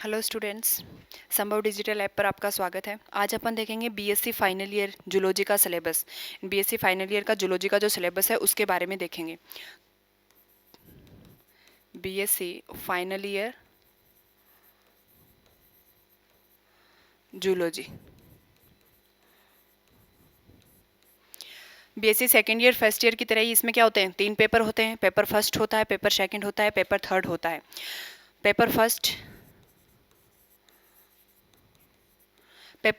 Hello students, संभव digital app पर आपका स्वागत है। आज अपन देखेंगे बीएससी फाइनल ईयर जूलॉजी का सिलेबस। बीएससी फाइनल ईयर का जूलॉजी का जो सिलेबस है उसके बारे में देखेंगे। BSc final year zoology. BSc second year first year की तरह ही इसमें क्या होते हैं, 3 पेपर होते हैं। पेपर फर्स्ट होता है, पेपर सेकेंड होता है, पेपर थर्ड होता है। पेपर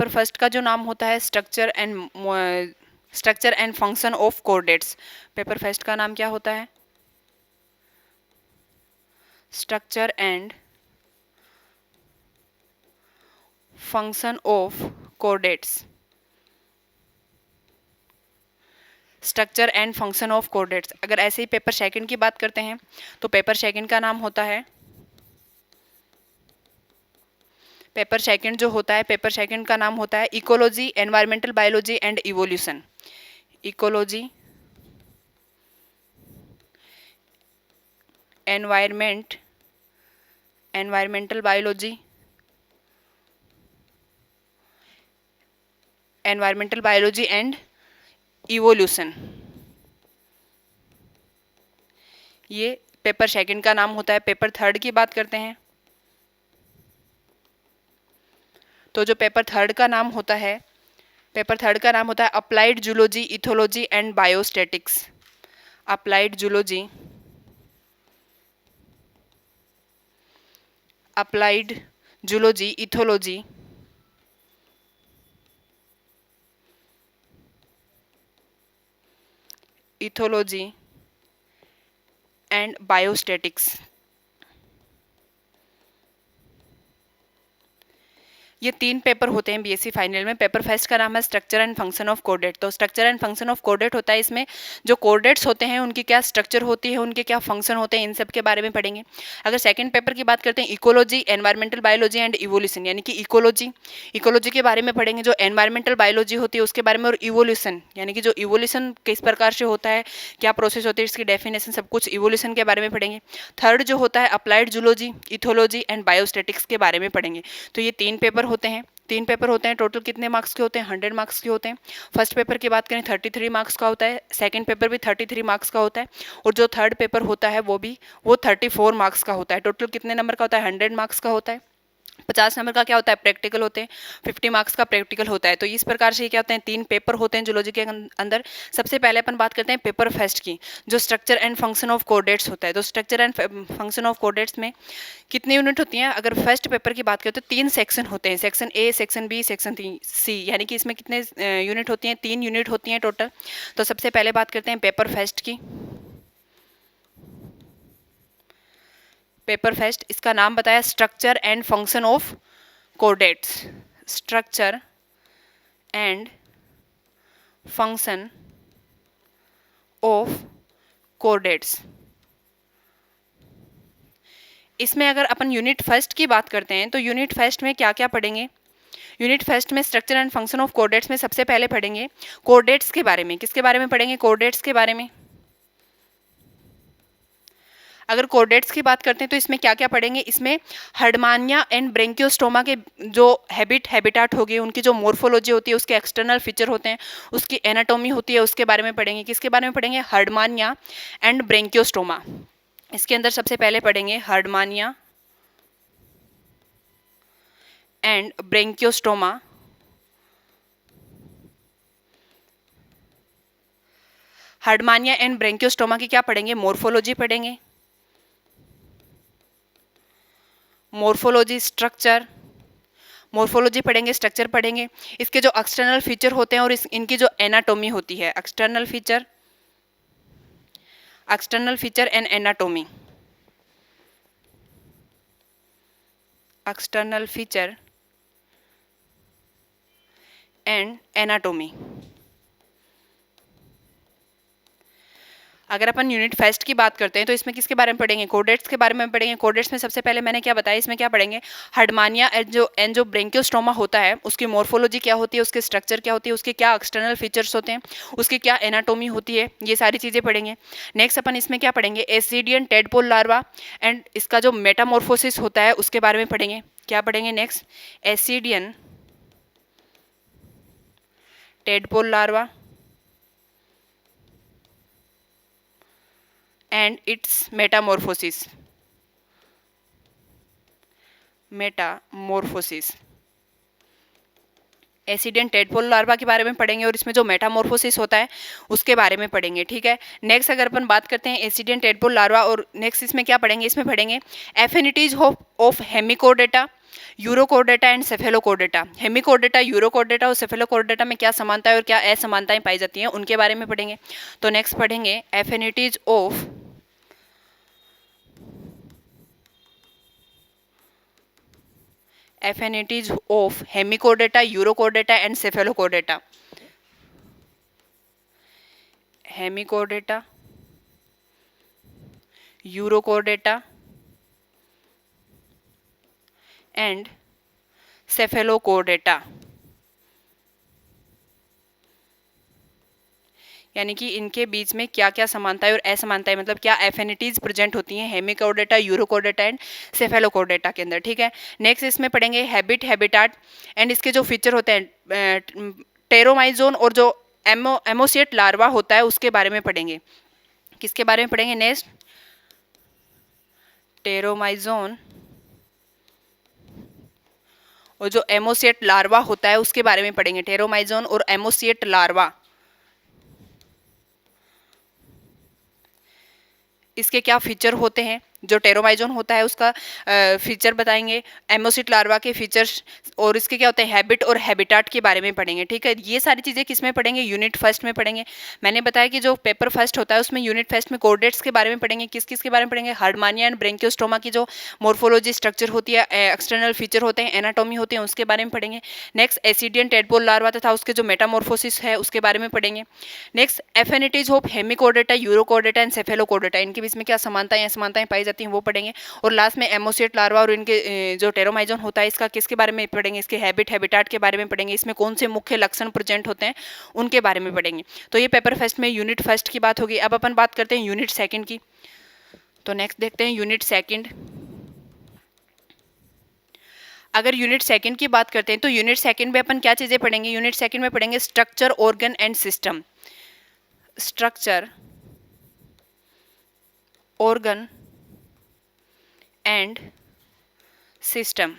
फर्स्ट का जो नाम होता है structure and function of coordinates. Paper first का नाम क्या होता है? Structure and function of coordinates. Structure and function of coordinates. अगर ऐसे ही पेपर सेकंड की बात करते हैं तो पेपर सेकंड का नाम होता है, पेपर सेकंड जो होता है, पेपर सेकंड का नाम होता है ecology, environmental biology and evolution. Ecology, environmental biology, and evolution. ये पेपर सेकंड का नाम होता है। पेपर थर्ड की बात करते हैं तो जो पेपर थर्ड का नाम होता है, applied zoology, ethology and biostatics. Applied zoology, ethology and biostatics. ये 3 पेपर होते हैं बीएससी फाइनल में। पेपर फर्स्ट का नाम है structure and function of coordinate. तो structure and function of coordinate होता है, इसमें जो कोऑर्डिनेट्स होते हैं उनकी क्या स्ट्रक्चर होती है, उनके क्या फंक्शन होते हैं, इन सब के बारे में पढ़ेंगे। अगर सेकंड पेपर की बात करते हैं ecology, environmental biology and evolution, यानी कि इकोलॉजी के बारे में पढ़ेंगे, जो एनवायरमेंटल बायोलॉजी होती है उसके बारे में, और इवोल्यूशन यानी कि जो इवोल्यूशन किस प्रकार से होता है, क्या प्रोसेस होती है, इसकी डेफिनेशन, सब कुछ इवोल्यूशन के बारे में पढ़ेंगे। थर्ड जो होता है applied zoology, ethology and biostatics के बारे में पढ़ेंगे। तो ये 3 पेपर होते हैं। टोटल कितने मार्क्स के होते हैं? 100 मार्क्स के होते हैं। फर्स्ट पेपर की बात करें 33 मार्क्स का होता है, सेकंड पेपर भी 33 मार्क्स का होता है, और जो थर्ड पेपर होता है वो 34 मार्क्स का होता है। टोटल कितने नंबर का होता है? 100 मार्क्स का होता है। 50 नंबर का क्या होता है? प्रैक्टिकल होते हैं। 50 मार्क्स का प्रैक्टिकल होता है। तो इस प्रकार से क्या होते हैं, 3 पेपर होते हैं जूलॉजी के अंदर। सबसे पहले अपन बात करते हैं पेपर फर्स्ट की, जो structure and function of coordinates होता है। तो structure and function of coordinates में कितनी यूनिट होती हैं? अगर फर्स्ट पेपर की बात करें तो 3 सेक्शन होते हैं, section A, section B, section C, यानी कि इसमें कितने यूनिट होती हैं? 3 यूनिट होती हैं टोटल। तो सबसे पहले बात करते हैं पेपर फर्स्ट की। पेपर फर्स्ट, इसका नाम बताया structure and function of coordinates. Structure and function of coordinates. इसमें अगर अपन यूनिट फर्स्ट की बात करते हैं तो यूनिट फर्स्ट में क्या क्या पढ़ेंगे? यूनिट फर्स्ट में structure and function of coordinates में सबसे पहले पढ़ेंगे कोऑर्डिनेट्स के बारे में। किसके बारे में पढ़ेंगे? कोऑर्डिनेट्स के बारे में। अगर कोऑर्डिनेट्स की बात करते हैं तो इसमें क्या क्या पढ़ेंगे? इसमें हर्डमानिया एंड ब्रेंकियोस्टोमा के जो हैबिटाट हो गए, उनकी जो मोर्फोलॉजी होती है, उसके एक्सटर्नल फीचर होते हैं, उसकी एनाटॉमी होती है, उसके बारे में पढ़ेंगे। किसके बारे में पढ़ेंगे? Herdmania and branchiostoma. इसके अंदर सबसे पहले पढ़ेंगे herdmania and branchiostoma. Herdmania and branchiostoma की क्या पढ़ेंगे? मोर्फोलॉजी पढ़ेंगे। मोर्फोलॉजी, स्ट्रक्चर, मोर्फोलॉजी पढ़ेंगे, स्ट्रक्चर पढ़ेंगे, इसके जो एक्सटर्नल फीचर होते हैं और इनकी जो एनाटॉमी होती है, external feature and anatomy. External feature and anatomy. अगर अपन यूनिट फर्स्ट की बात करते हैं तो इसमें किसके बारे में पढ़ेंगे? कोऑर्डिनेट्स के बारे में पढ़ेंगे। कोऑर्डिनेट्स में सबसे पहले मैंने क्या बताया, इसमें क्या पढ़ेंगे? हर्डमानिया एंड जो ब्रेंकियोस्टोमा होता है, उसकी मोर्फोलॉजी क्या होती है, उसके स्ट्रक्चर क्या होती है, उसके क्या एक्सटर्नल फीचर्स होते हैं, उसकी क्या एनाटॉमी होती है, ये सारी चीज़ें पढ़ेंगे। नेक्स्ट अपन इसमें क्या पढ़ेंगे? एसिडियन टेडपोल लार्वा एंड इसका जो मेटामॉर्फोसिस होता है उसके बारे में पढ़ेंगे। क्या पढ़ेंगे next? Ascidian tadpole larva and it's Metamorphosis. Ascidian tadpole larva के बारे में पढ़ेंगे और इसमें जो मेटामॉर्फोसिस होता है उसके बारे में पढ़ेंगे, ठीक है। नेक्स्ट अगर अपन बात करते हैं एसिडियन टेडपोल लार्वा, और नेक्स्ट इसमें क्या पढ़ेंगे? इसमें पढ़ेंगे affinities of hemichordata, urochordata and cephalochordata. Hemichordata, urochordata और सेफेलोकोडेटा में क्या समानताएं और क्या असमानताएं पाई जाती हैं उनके बारे में पढ़ेंगे। तो नेक्स्ट पढ़ेंगे affinities of hemichordata, urochordata and cephalochordata. Hemichordata, urochordata and cephalochordata, यानी कि इनके बीच में क्या क्या समानताएं और असमानताएं, मतलब क्या एफिनिटीज प्रेजेंट होती हैं हेमिकोडेटा, यूरोकोडेटा एंड सेफेलोकोडेटा के अंदर, ठीक है। नेक्स्ट इसमें पढ़ेंगे हैबिट, हैबिटाट एंड इसके जो फीचर होते हैं टेरोमाइजोन और जो एमोसिएट लार्वा होता है उसके बारे में पढ़ेंगे। किसके बारे में पढ़ेंगे? नेक्स्ट टेरोमाइजोन और जो एमोसिएट लार्वा होता है उसके बारे में पढ़ेंगे। टेरोमाइजोन और एमोसिएट लार्वा, इसके क्या फीचर होते हैं। जो टेरोमाइजोन होता है उसका फीचर बताएंगे, एमोसिट लार्वा के फीचर्स, और इसके क्या होते हैं हैबिट और हैबिटाट के बारे में पढ़ेंगे, ठीक है। ये सारी चीज़ें किस में पढ़ेंगे? यूनिट फर्स्ट में पढ़ेंगे। मैंने बताया कि जो पेपर फर्स्ट होता है उसमें यूनिट फर्स्ट में कोर्डेट्स के बारे में पढ़ेंगे। किस किस के बारे में पढ़ेंगे? हार्डमानिया एंड ब्रेंकियोस्टोमा की जो मोर्फोलॉजी स्ट्रक्चर होती है, एक्सटर्नल फीचर होते हैं, एनाटॉमी होती है, उसके बारे में पढ़ेंगे। नेक्स्ट एसिडियन टेडपोल लार्वा तथा उसके जो मेटामॉर्फोसिस है उसके बारे में पढ़ेंगे। Next affinities of hemichordata, urochordata and cephalochordata, इनके बीच में क्या समानताएं असमानताएं पाई जाती हैं वो पढ़ेंगे। और लास्ट में एमोसिएट लार्वा और इनके जो टेरोमाइजोन होता है इसका किसके बारे में पढ़ेंगे? इसके हैबिट, हैबिटाट के बारे में पढ़ेंगे। इसमें कौन से मुख्य लक्षण प्रेजेंट होते हैं उनके बारे में पढ़ेंगे। तो ये पेपर फर्स्ट में यूनिट फर्स्ट की बात होगी। अब अपन बात करते हैं यूनिट सेकंड की। तो नेक्स्ट देखते हैं यूनिट सेकंड। अगर यूनिट सेकंड की बात करते हैं तो यूनिट सेकंड में अपन क्या चीज़ें पढ़ेंगे? यूनिट सेकंड में पढ़ेंगे structure, organ and system. Structure, organ and system,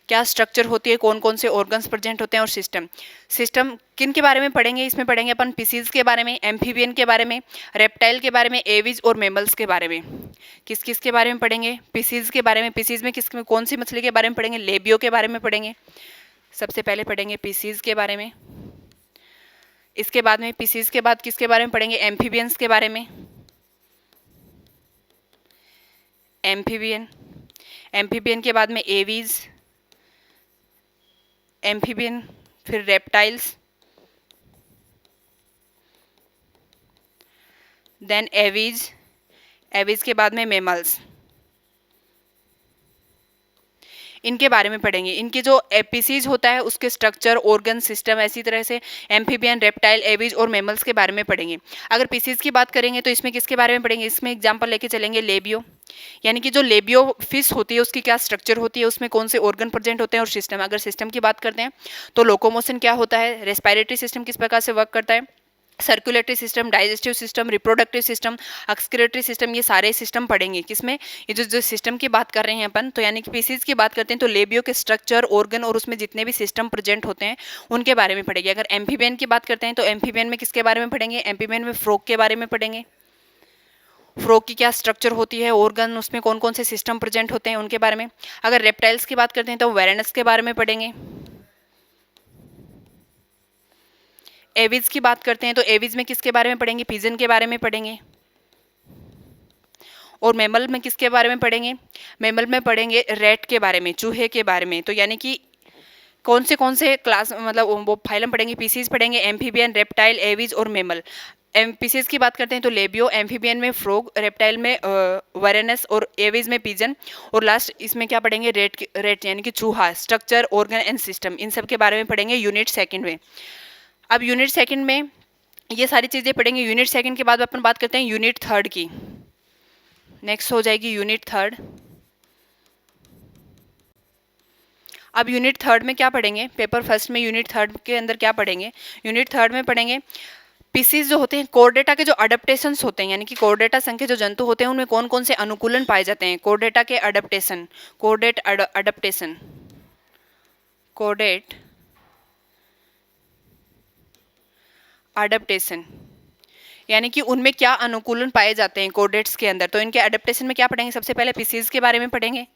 क्या स्ट्रक्चर होती है, कौन कौन से ऑर्गन्स प्रेजेंट होते हैं, और सिस्टम। सिस्टम किन के बारे में पढ़ेंगे? इसमें पढ़ेंगे अपन पीसीज के बारे में, एम्फीबियन के बारे में, रेप्टाइल के बारे में, एविज और मेमल्स के बारे में। किस किस के बारे में पढ़ेंगे? पीसीज के बारे में। पीसीज में किस कौन सी मछली के बारे में पढ़ेंगे? लेबियो के बारे में पढ़ेंगे। सबसे पहले पढ़ेंगे पीसीज के बारे में। इसके बाद में पीसीज के बाद किसके बारे में पढ़ेंगे? एम्फीबियंस के बारे में। एम्फीबियन, एम्फीबियन के बाद में एवीज, एम्फीबियन, फिर रेप्टाइल्स, देन एवीज, एवीज के बाद में मेमल्स। इनके बारे में पढ़ेंगे। इनके जो एपीसीज होता है उसके स्ट्रक्चर, ऑर्गन, सिस्टम, ऐसी तरह से एम्फीबियन, रेप्टाइल, एविज और मेमल्स के बारे में पढ़ेंगे। अगर पीसीज की बात करेंगे तो इसमें किसके बारे में पढ़ेंगे? इसमें एग्जांपल लेके चलेंगे लेबियो, यानी कि जो लेबियो फिश होती है उसकी क्या स्ट्रक्चर होती है, उसमें कौन से ऑर्गन प्रेजेंट होते हैं, और सिस्टम। अगर सिस्टम की बात करते हैं तो लोकोमोशन क्या होता है, रेस्पिरेटरी सिस्टम किस प्रकार से वर्क करता है, circulatory system, digestive system, reproductive system, excretory system, ये सारे सिस्टम पढ़ेंगे। किसमें? ये जो सिस्टम की बात कर रहे हैं अपन, तो यानी कि पीसीज की बात करते हैं तो लेबियो के स्ट्रक्चर, ऑर्गन और उसमें जितने भी सिस्टम प्रेजेंट होते हैं उनके बारे में पढ़ेंगे। अगर एम्फीबियन की बात करते हैं तो एम्फीबियन में किसके बारे में पढ़ेंगे? एम्फीबियन में फ्रॉग के बारे में पढ़ेंगे। फ्रॉग की क्या स्ट्रक्चर होती है, ऑर्गन, उसमें कौन कौन से सिस्टम प्रेजेंट होते हैं उनके बारे में। अगर रेप्टाइल्स की बात करते हैं तो वेरेनस के बारे में पढ़ेंगे। एविज की बात करते हैं तो एविज में किसके बारे में पढ़ेंगे? पिजन के बारे में पढ़ेंगे। और मैमल में किसके बारे में पढ़ेंगे? मैमल में पढ़ेंगे रैट के बारे में, चूहे के बारे में। तो यानी कि कौन से क्लास, मतलब वो फाइलम पढ़ेंगे, पीसीज पढ़ेंगे, एम्फीबियन, रेप्टाइल, एविज और मैमल। पीसीज की बात करते हैं तो लेबियो, एम्फीबियन में फ्रॉग, रेप्टाइल में वेरेनस और एविज में पिजन, और लास्ट इसमें क्या पढ़ेंगे? रेट यानी कि चूहा। स्ट्रक्चर, ऑर्गन एंड सिस्टम, इन सब के बारे में पढ़ेंगे यूनिट सेकंड में। अब यूनिट सेकंड में ये सारी चीज़ें पढ़ेंगे। यूनिट सेकंड के बाद अपन बात करते हैं यूनिट थर्ड की। नेक्स्ट हो जाएगी यूनिट थर्ड। अब यूनिट थर्ड में क्या पढ़ेंगे, पेपर फर्स्ट में यूनिट थर्ड के अंदर क्या पढ़ेंगे, यूनिट थर्ड में पढ़ेंगे पीसीज जो होते हैं, कोरडेटा के जो अडेप्टेशंस होते हैं, यानी कि कोरडेटा संघ के जो जंतु होते हैं उनमें कौन कौन से अनुकूलन पाए जाते हैं, कोरडेटा के अडेप्टेशन, कोरडेट अडेप्टेशन, कोरडेट अडेप्टेशन, यानी कि उनमें क्या अनुकूलन पाए जाते हैं कोरडेट्स के अंदर। तो इनके अडेप्टेशन में क्या पढ़ेंगे, सबसे पहले पीसीज के बारे में पढ़ेंगे।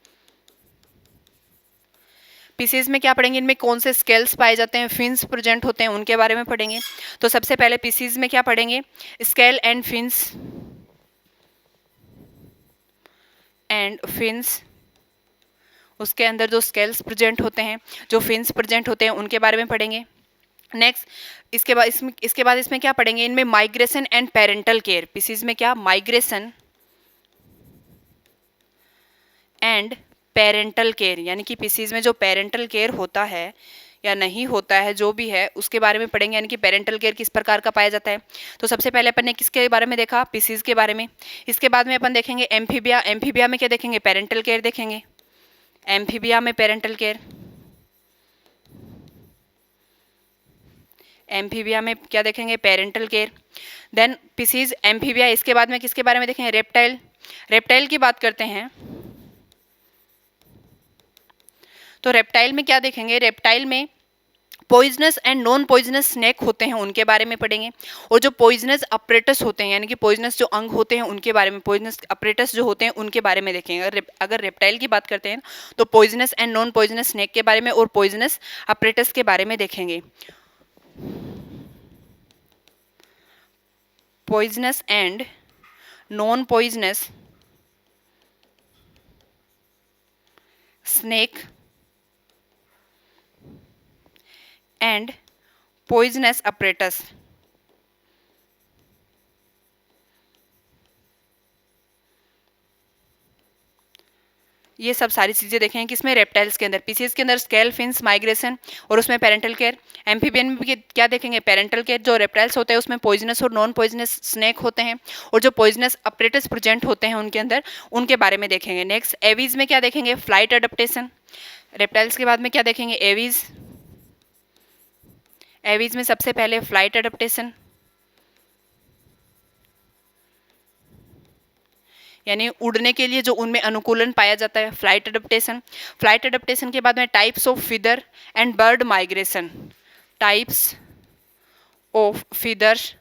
पीसीज में क्या पढ़ेंगे, इनमें कौन से स्केल्स पाए जाते हैं, फिन्स प्रेजेंट होते हैं, उनके बारे में पढ़ेंगे। तो सबसे पहले पीसीज में क्या पढ़ेंगे, स्केल एंड फिन्स, उसके अंदर जो स्केल्स प्रेजेंट होते हैं, जो फिन्स प्रेजेंट होते हैं, उनके बारे में पढ़ेंगे। नेक्स्ट इसके बाद इसमें क्या पढ़ेंगे, इनमें migration and parental care. Pisces में क्या, माइग्रेशन एंड पेरेंटल केयर, यानी कि पीसीज में जो पेरेंटल केयर होता है या नहीं होता है, जो भी है उसके बारे में पढ़ेंगे, यानी कि पेरेंटल केयर किस प्रकार का पाया जाता है। तो सबसे पहले अपन ने किसके बारे में देखा, पीसीज के बारे में। इसके बाद में अपन देखेंगे एम्फीबिया। एम्फीबिया में क्या देखेंगे, पेरेंटल केयर देखेंगे। एम्फीबिया में पेरेंटल केयर, एम्फीबिया में क्या देखेंगे, parental care. Then pisces amphibia, इसके बाद में किसके बारे में देखेंगे, रेप्टाइल। रेप्टाइल की बात करते हैं तो रेप्टाइल में क्या देखेंगे, रेप्टाइल में poisonous and non poisonous snake होते हैं, उनके बारे में पढ़ेंगे। और जो पॉइजनस अपरेटस होते हैं, यानी कि पॉइजनस जो अंग होते हैं उनके बारे में, पॉइजनस अपरेटस जो होते हैं उनके बारे में देखेंगे। अगर रेप्टाइल की बात करते हैं तो poisonous and non poisonous snake के बारे में और पॉइजनस अपरेटस के बारे में देखेंगे। Poisonous and non poisonous snake and poisonous apparatus, ये सब सारी चीज़ें देखें किसमें, रेप्टाइल्स के अंदर। पीसीज के अंदर स्केल, फिन्स, माइग्रेशन और उसमें पेरेंटल केयर। एम्फीबियन में भी क्या देखेंगे, पेरेंटल केयर। जो रेप्टाइल्स होते हैं उसमें पॉइजनस और नॉन पॉइजनस स्नेक होते हैं, और जो पॉइजनस अपरेटस प्रेजेंट होते हैं उनके अंदर, उनके बारे में देखेंगे। नेक्स्ट एवीज में क्या देखेंगे, फ्लाइट अडेप्टेशन। रेप्टाइल्स के बाद में क्या देखेंगे, एवीज। एवीज में सबसे पहले फ्लाइट अडेप्टेशन, यानी उड़ने के लिए जो उनमें अनुकूलन पाया जाता है, फ्लाइट अडेप्टेशन। फ्लाइट अडेप्टेशन के बाद में types of feather and bird migration. Types of feathers,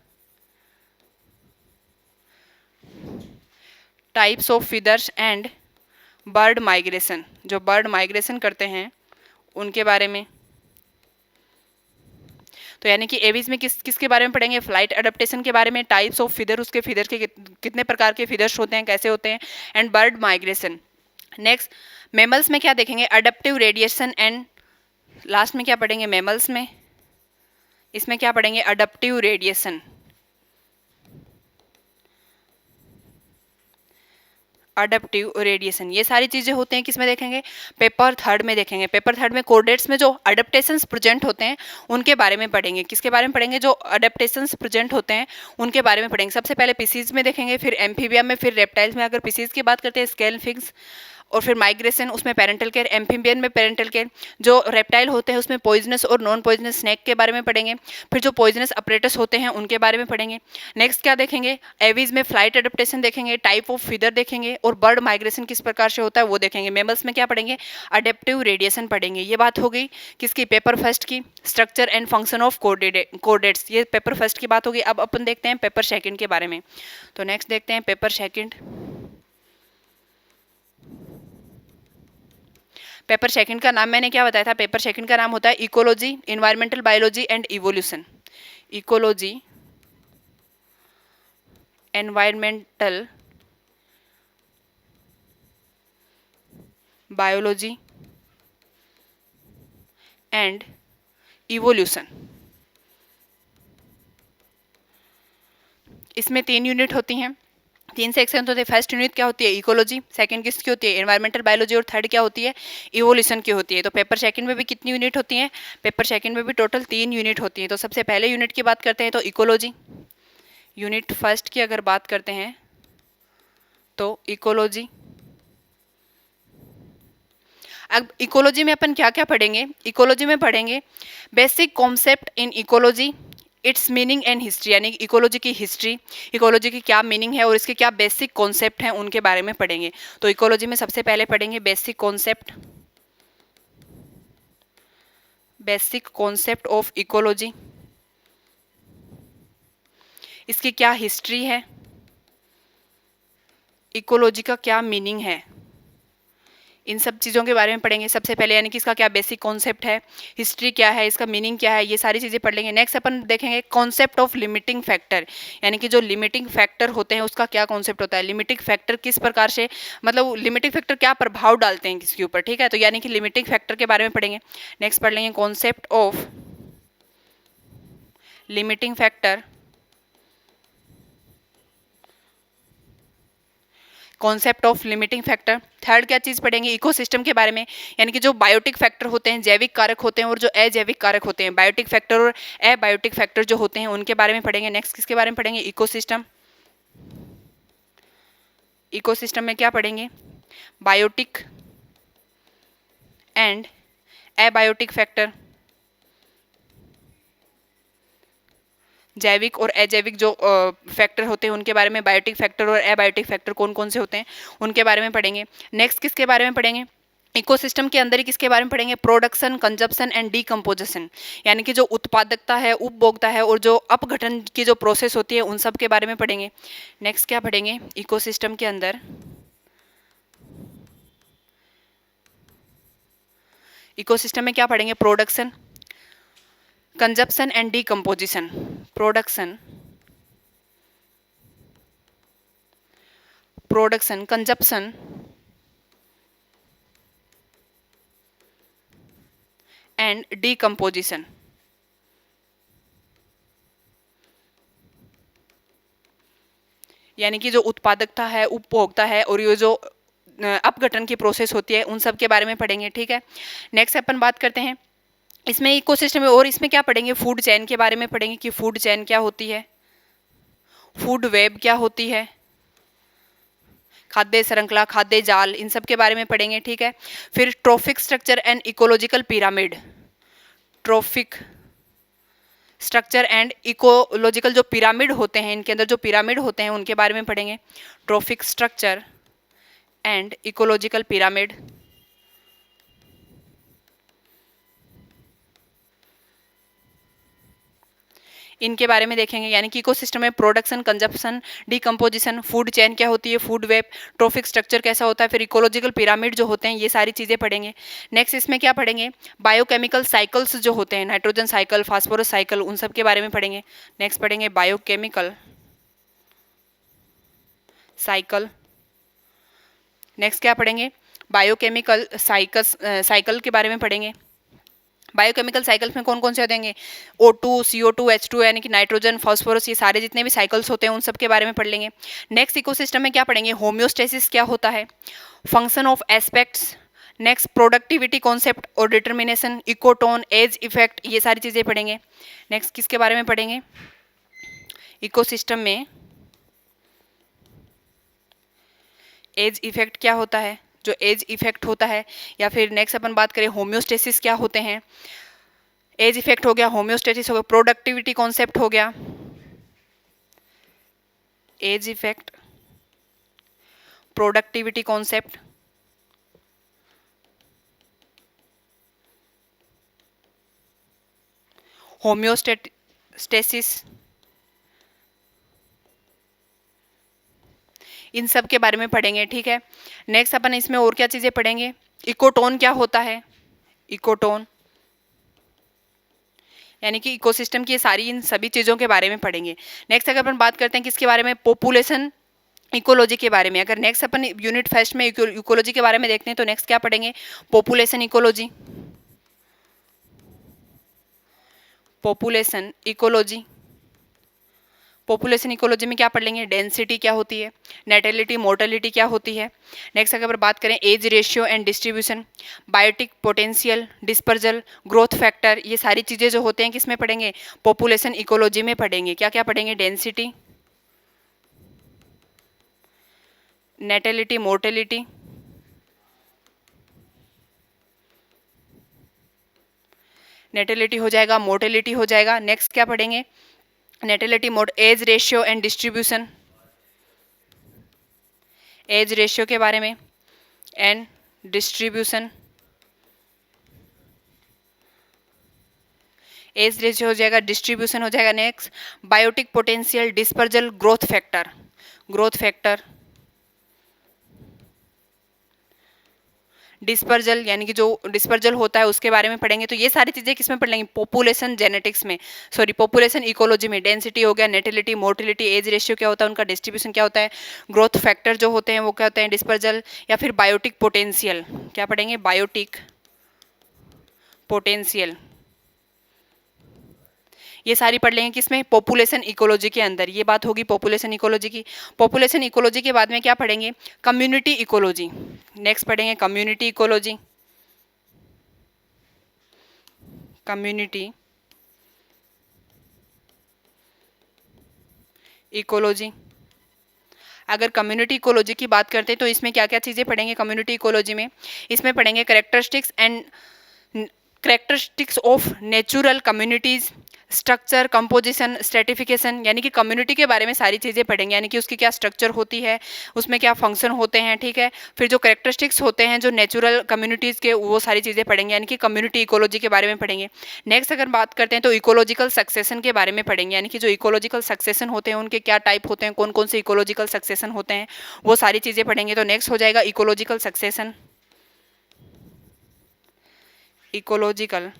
types of feathers and bird migration, जो बर्ड माइग्रेशन करते हैं उनके बारे में। तो यानी कि एवीज में किसके बारे में पढ़ेंगे, फ्लाइट अडेप्टेशन के बारे में, टाइप्स ऑफ फीदर, उसके फीदर के कितने प्रकार के फीदर्स होते हैं, कैसे होते हैं, and bird migration. Next mammals में क्या देखेंगे, अडेप्टिव रेडिएशन एंड, लास्ट में क्या पढ़ेंगे मैमल्स में, इसमें क्या पढ़ेंगे, अडेप्टिव रेडिएशन, अडेप्टिव रेडिएशन। ये सारी चीज़ें होते हैं किसमें देखेंगे, पेपर थर्ड में देखेंगे। पेपर थर्ड में कोर्डेट्स में जो अडेप्टेशंस प्रेजेंट होते हैं उनके बारे में पढ़ेंगे। किसके बारे में पढ़ेंगे, जो अडेप्टेशंस प्रेजेंट होते हैं उनके बारे में पढ़ेंगे। सबसे पहले पीसीज में देखेंगे, फिर एम्फीबिया में, फिर रेप्टाइल्स में। अगर पीसीज की बात करते हैं स्केल, फिग्स और फिर माइग्रेशन, उसमें पेरेंटल केयर। एम्फीबियन में पेरेंटल केयर। जो रेप्टाइल होते हैं उसमें पॉइजनस और नॉन पॉइजनस स्नेक के बारे में पढ़ेंगे। फिर जो पॉइजनस अपरेटस होते हैं उनके बारे में पढ़ेंगे। नेक्स्ट क्या देखेंगे, एवीज में फ्लाइट अडेप्टेशन देखेंगे, टाइप ऑफ फीदर देखेंगे, और बर्ड माइग्रेशन किस प्रकार से होता है वो देखेंगे। मैमल्स में क्या पढ़ेंगे, अडेप्टिव रेडिएशन पढ़ेंगे। ये बात हो गई किसकी, पेपर फर्स्ट की, structure and function of chordates. ये पेपर फर्स्ट की बात होगी। अब अपन देखते हैं पेपर सेकंड के बारे में। तो नेक्स्ट देखते हैं पेपर सेकंड। पेपर सेकंड का नाम मैंने क्या बताया था, पेपर सेकंड का नाम होता है ecology, environmental biology and evolution. Ecology, environmental biology and evolution. इसमें 3 यूनिट होती हैं, 3 सेक्शन होते हैं। फर्स्ट यूनिट क्या होती है, इकोलॉजी। सेकंड किसकी होती है, एनवायरमेंटल बायोलॉजी। और थर्ड क्या होती है, इवोल्यूशन की होती है। तो पेपर सेकंड में भी कितनी यूनिट होती हैं, पेपर सेकंड में भी टोटल 3 यूनिट होती हैं। तो सबसे पहले यूनिट की बात करते हैं तो इकोलॉजी। यूनिट फर्स्ट की अगर बात करते हैं तो इकोलॉजी। अब इकोलॉजी में अपन क्या क्या पढ़ेंगे, इकोलॉजी में पढ़ेंगे basic concept in ecology, it's meaning and history, यानी इकोलॉजी की हिस्ट्री, इकोलॉजी की क्या मीनिंग है और इसके क्या बेसिक कॉन्सेप्ट हैं उनके बारे में पढ़ेंगे। तो इकोलॉजी में सबसे पहले पढ़ेंगे basic concept, basic concept of ecology, इसकी क्या हिस्ट्री है, इकोलॉजी का क्या मीनिंग है, इन सब चीज़ों के बारे में पढ़ेंगे सबसे पहले, यानी कि इसका क्या बेसिक कॉन्सेप्ट है, हिस्ट्री क्या है, इसका मीनिंग क्या है, ये सारी चीज़ें पढ़ लेंगे। नेक्स्ट अपन देखेंगे कॉन्सेप्ट ऑफ लिमिटिंग फैक्टर, यानी कि जो लिमिटिंग फैक्टर होते हैं उसका क्या कॉन्सेप्ट होता है, लिमिटिंग फैक्टर किस प्रकार से, मतलब लिमिटिंग फैक्टर क्या प्रभाव डालते हैं किसके ऊपर, ठीक है, तो यानी कि लिमिटिंग फैक्टर के बारे में पढ़ेंगे। नेक्स्ट पढ़ लेंगे concept of limiting factor, concept of limiting factor. Third क्या चीज़ पढ़ेंगे, इकोसिस्टम के बारे में, यानी कि जो बायोटिक फैक्टर होते हैं, जैविक कारक होते हैं और जो अजैविक कारक होते हैं, बायोटिक फैक्टर और अबायोटिक फैक्टर जो होते हैं उनके बारे में पढ़ेंगे। नेक्स्ट किसके बारे में पढ़ेंगे, इकोसिस्टम, इकोसिस्टम में क्या पढ़ेंगे, बायोटिक एंड अबायोटिक फैक्टर, जैविक और अजैविक जो फैक्टर होते हैं उनके बारे में, बायोटिक फैक्टर और अबायोटिक फैक्टर कौन कौन से होते हैं उनके बारे में पढ़ेंगे। नेक्स्ट किसके बारे में पढ़ेंगे, इकोसिस्टम के अंदर ही किसके बारे में पढ़ेंगे, प्रोडक्शन, कंजप्शन एंड डीकम्पोजिशन, यानी कि जो उत्पादकता है, उपभोक्ता है और जो अपघटन की जो प्रोसेस होती है उन सब के बारे में पढ़ेंगे। नेक्स्ट क्या पढ़ेंगे, इकोसिस्टम के अंदर इकोसिस्टम में क्या पढ़ेंगे, production, consumption and decomposition, production, production, consumption and decomposition, यानी कि जो उत्पादकता है, उपभोक्ता है और ये जो अपघटन की प्रोसेस होती है उन सब के बारे में पढ़ेंगे, ठीक है। नेक्स्ट अपन बात करते हैं इसमें इकोसिस्टम में, और इसमें क्या पढ़ेंगे, फूड चेन के बारे में पढ़ेंगे कि फूड चेन क्या होती है, फूड वेब क्या होती है, खाद्य श्रृंखला, खाद्य जाल, इन सब के बारे में पढ़ेंगे, ठीक है। फिर trophic structure and ecological pyramid, trophic structure and ecological जो पिरामिड होते हैं, इनके अंदर जो पिरामिड होते हैं उनके बारे में पढ़ेंगे, trophic structure and ecological pyramid. इनके बारे में देखेंगे, यानी कि इकोसिस्टम में production, consumption, decomposition, food chain क्या होती है, फूड वेब, ट्रॉफिक स्ट्रक्चर कैसा होता है, फिर इकोलॉजिकल पिरामिड जो होते हैं, ये सारी चीज़ें पढ़ेंगे। नेक्स्ट इसमें क्या पढ़ेंगे, बायोकेमिकल साइकिल्स जो होते हैं, नाइट्रोजन साइकिल, फास्फोरस साइकिल, उन सब के बारे में पढ़ेंगे। नेक्स्ट पढ़ेंगे बायोकेमिकल साइकिल। नेक्स्ट क्या पढ़ेंगे, बायोकेमिकल साइकिल के बारे में पढ़ेंगे। बायोकेमिकल साइकिल्स में कौन कौन से होते हैं, O2, CO2, H2, यानी कि नाइट्रोजन, फास्फोरस, ये सारे जितने भी साइकिल्स होते हैं उन सब के बारे में पढ़ लेंगे। नेक्स्ट इकोसिस्टम में क्या पढ़ेंगे, होम्योस्टेसिस क्या होता है, function of aspects, next productivity concept और डिटर्मिनेशन, इकोटोन, एज इफेक्ट, ये सारी चीज़ें पढ़ेंगे। नेक्स्ट किसके बारे में पढ़ेंगे, इकोसिस्टम में एज इफेक्ट क्या होता है, जो एज इफेक्ट होता है, या फिर नेक्स्ट अपन बात करें होम्योस्टेसिस क्या होते हैं, एज इफेक्ट हो गया, होम्योस्टेसिस हो गया, प्रोडक्टिविटी कॉन्सेप्ट हो गया, edge effect, productivity concept, homeostasis, इन सब के बारे में पढ़ेंगे, ठीक है। नेक्स्ट अपन इसमें और क्या चीज़ें पढ़ेंगे, इकोटोन क्या होता है, इकोटोन, यानी कि इकोसिस्टम की सारी इन सभी चीज़ों के बारे में पढ़ेंगे। नेक्स्ट अगर अपन बात करते हैं किसके बारे में, पॉपुलेशन इकोलॉजी के बारे में। अगर नेक्स्ट अपन यूनिट फर्स्ट में इकोलॉजी के बारे में देखते हैं तो नेक्स्ट क्या पढ़ेंगे, population ecology, population ecology. Population ecology में क्या पढ़ लेंगे, डेंसिटी क्या होती है, नेटेलिटी, मोर्टेलिटी क्या होती है। नेक्स्ट अगर बात करें age ratio and distribution, biotic potential, dispersal, growth factor, ये सारी चीज़ें जो होते हैं किस में पढ़ेंगे, पॉपुलेशन इकोलॉजी में पढ़ेंगे। क्या क्या पढ़ेंगे, डेंसिटी, नेटेलिटी, मोर्टेलिटी, नेटिलिटी हो जाएगा, मोर्टेलिटी हो जाएगा। नेक्स्ट क्या पढ़ेंगे, natality, mode, age ratio and distribution, age ratio के बारे में एंड डिस्ट्रीब्यूशन, एज रेशियो हो जाएगा, डिस्ट्रीब्यूशन हो जाएगा। Next biotic potential, dispersal, growth factor, growth factor, dispersal यानी कि जो डिस्पर्जल होता है उसके बारे में पढ़ेंगे। तो ये सारी चीज़ें किसमें पढ़ लेंगे, पॉपुलेशन जेनेटिक्स में, सॉरी पॉपुलेशन इकोलॉजी में। डेंसिटी हो गया, नेटिलिटी, मोर्टिलिटी, एज रेशियो क्या होता है उनका, डिस्ट्रीब्यूशन क्या होता है, ग्रोथ फैक्टर जो होते हैं वो क्या होते हैं, डिस्पर्जल, या फिर बायोटिक पोटेंशियल, क्या पढ़ेंगे, बायोटिक पोटेंशियल। ये सारी पढ़ लेंगे किसमें, पॉपुलेशन इकोलॉजी के अंदर। ये बात होगी पॉपुलेशन इकोलॉजी की। पॉपुलेशन इकोलॉजी के बाद में क्या पढ़ेंगे, कम्युनिटी इकोलॉजी। नेक्स्ट पढ़ेंगे कम्युनिटी इकोलॉजी, कम्युनिटी इकोलॉजी। अगर कम्युनिटी इकोलॉजी की बात करते हैं तो इसमें क्या क्या चीज़ें पढ़ेंगे कम्युनिटी इकोलॉजी में, इसमें पढ़ेंगे characteristics of natural communities, structure, composition, stratification, यानी कि कम्युनिटी के बारे में सारी चीज़ें पढ़ेंगे, यानी कि उसकी क्या स्ट्रक्चर होती है, उसमें क्या फंक्शन होते हैं, ठीक है। फिर जो करेक्टरिस्टिक्स होते हैं जो नेचुरल कम्युनिटीज़ के, वो सारी चीज़ें पढ़ेंगे, यानी कि कम्युनिटी इकोलॉजी के बारे में पढ़ेंगे। नेक्स्ट अगर बात करते हैं तो इकोलॉजिकल सक्सेशन के बारे में पढ़ेंगे, यानी कि जो इकोलॉजिकल सक्सेशन होते हैं उनके क्या टाइप होते हैं, कौन कौन से इकोलॉजिकल सक्सेशन होते हैं, वो सारी चीज़ें पढ़ेंगे। तो नेक्स्ट हो जाएगा ecological succession, ecological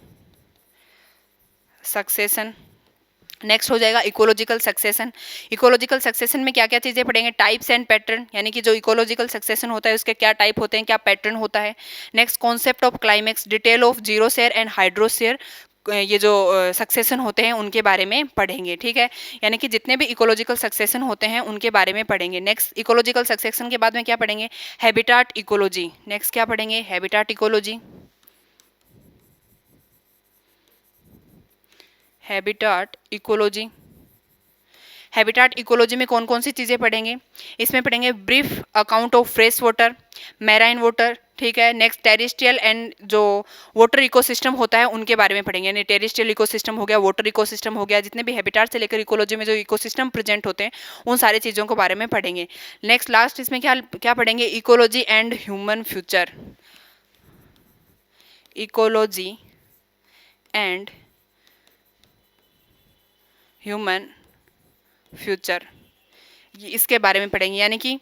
succession. Next हो जाएगा इकोलॉजिकल सक्सेशन। इकोलॉजिकल सक्सेशन में क्या क्या चीज़ें पढ़ेंगे, टाइप्स एंड पैटर्न, यानी कि जो इकोलॉजिकल सक्सेशन होता है उसके क्या टाइप होते हैं, क्या पैटर्न होता है। Next concept of climax, detail of xerosere and hydrosere, ये जो सक्सेशन होते हैं उनके बारे में पढ़ेंगे, ठीक है। यानी कि जितने भी इकोलॉजिकल सक्सेशन होते हैं उनके बारे में पढ़ेंगे। नेक्स्ट इकोलॉजिकल सक्सेशन के बाद में क्या पढ़ेंगे, हैबिटाट इकोलॉजी। नेक्स्ट क्या पढ़ेंगे, habitat ecology, habitat ecology. Habitat ecology में कौन कौन सी चीज़ें पढ़ेंगे, इसमें पढ़ेंगे brief account of fresh water, marine water, ठीक है। नेक्स्ट टेरेस्ट्रियल एंड जो वाटर इकोसिस्टम होता है उनके बारे में पढ़ेंगे, यानी टेरेस्ट्रियल इकोसिस्टम हो गया, वाटर इकोसिस्टम हो गया, जितने भी हैबिटाट से लेकर इकोलॉजी में जो इकोसिस्टम प्रेजेंट होते हैं उन सारी चीज़ों के बारे में पढ़ेंगे। नेक्स्ट लास्ट इसमें क्या क्या पढ़ेंगे, ecology and human future, ecology and human future, इसके बारे में पढ़ेंगे। यानी कि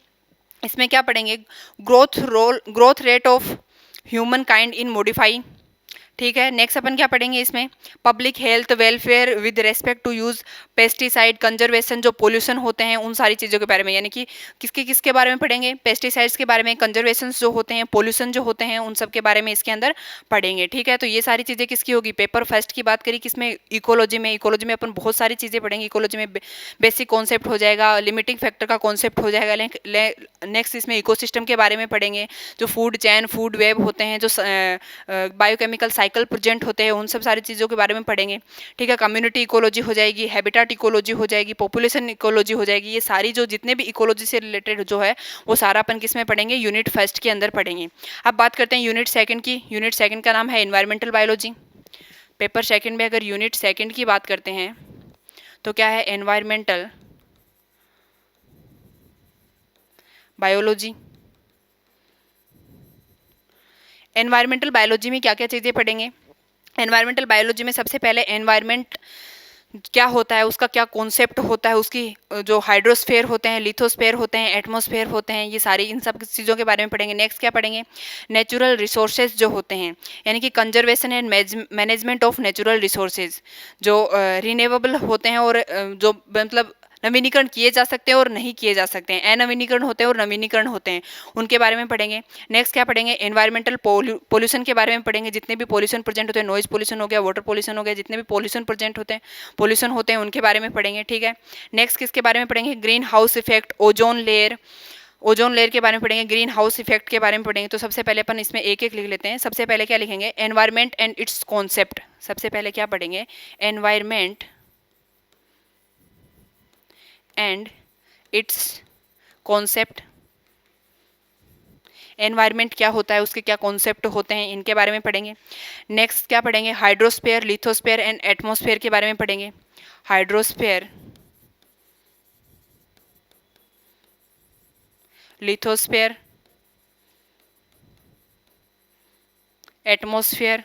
इसमें क्या पढ़ेंगे, growth rate of human kind in modify, ठीक है। नेक्स्ट अपन क्या पढ़ेंगे इसमें, public health welfare with respect to use pesticide, conservation, जो पोल्यूशन होते हैं उन सारी चीज़ों के बारे में, यानी कि किसके किसके बारे में पढ़ेंगे, पेस्टिसाइड्स के बारे में, कंजर्वेशन जो होते हैं, पोल्यूशन जो होते हैं, उन सब के बारे में इसके अंदर पढ़ेंगे, ठीक है। तो ये सारी चीज़ें किसकी होगी, पेपर फर्स्ट की बात करी किसमें, इकोलॉजी में। इकोलॉजी में अपन बहुत सारी चीज़ें पढ़ेंगे। इकोलॉजी में बेसिक कॉन्सेप्ट हो जाएगा, लिमिटिंग फैक्टर का कॉन्सेप्ट हो जाएगा। नेक्स्ट इसमें इकोसिस्टम के बारे में पढ़ेंगे, जो फूड चैन, फूड वेब होते हैं, जो बायोकेमिकल साइकिल प्रेजेंट होते हैं, उन सब सारी चीज़ों के बारे में पढ़ेंगे, ठीक है। कम्युनिटी इकोलॉजी हो जाएगी, हैबिटाट इकोलॉजी हो जाएगी, पॉपुलेशन इकोलॉजी हो जाएगी। ये सारी जो जितने भी इकोलॉजी से रिलेटेड जो है वो सारा अपन किस में पढ़ेंगे, यूनिट फर्स्ट के अंदर पढ़ेंगे। अब बात करते हैं यूनिट सेकंड की। यूनिट सेकंड का नाम है एनवायरमेंटल बायोलॉजी। पेपर सेकंड में अगर यूनिट सेकंड की बात करते हैं तो क्या है, एनवायरमेंटल बायोलॉजी। एनवायरमेंटल बायोलॉजी में क्या क्या चीज़ें पढ़ेंगे, एनवायरमेंटल बायोलॉजी में सबसे पहले एनवायरमेंट क्या होता है, उसका क्या कॉन्सेप्ट होता है, उसकी जो हाइड्रोस्फेयर होते हैं, लिथोस्फेयर होते हैं, एटमॉस्फेयर होते हैं, ये सारी इन सब चीज़ों के बारे में पढ़ेंगे। नेक्स्ट क्या पढ़ेंगे, नेचुरल रिसोर्सेज जो होते हैं, यानी कि conservation and management of natural resources, जो रिन्यूएबल होते हैं और जो मतलब नवीनीकरण किए जा सकते हैं और नहीं किए जा सकते हैं, अनवीनीकरण होते हैं और नवीनीकरण होते हैं, उनके बारे में पढ़ेंगे। नेक्स्ट क्या पढ़ेंगे, एनवायरमेंटल पोल्यूशन के बारे में पढ़ेंगे, जितने भी पोल्यूशन प्रेजेंट होते हैं, नॉइज पोल्यूशन हो गया, वाटर पोल्यूशन हो गया, जितने भी पोल्यूशन प्रेजेंट होते हैं, पोल्यूशन होते हैं, उनके बारे में पढ़ेंगे, ठीक है। नेक्स्ट किसके बारे में पढ़ेंगे, green house effect, ozone layer, ozone layer के बारे में पढ़ेंगे, ग्रीन हाउस इफेक्ट के बारे में पढ़ेंगे। तो सबसे पहले अपन इसमें एक एक लिख लेते हैं। सबसे पहले क्या लिखेंगे, एनवायरमेंट एंड इट्स कॉन्सेप्ट। सबसे पहले क्या पढ़ेंगे, environment and it's concept, environment क्या होता है, उसके क्या कॉन्सेप्ट होते हैं, इनके बारे में पढ़ेंगे। नेक्स्ट क्या पढ़ेंगे, हाइड्रोस्फीयर, लिथोस्फीयर एंड एटमॉस्फेयर के बारे में पढ़ेंगे। हाइड्रोस्फीयर, लिथोस्फीयर, एटमॉस्फेयर,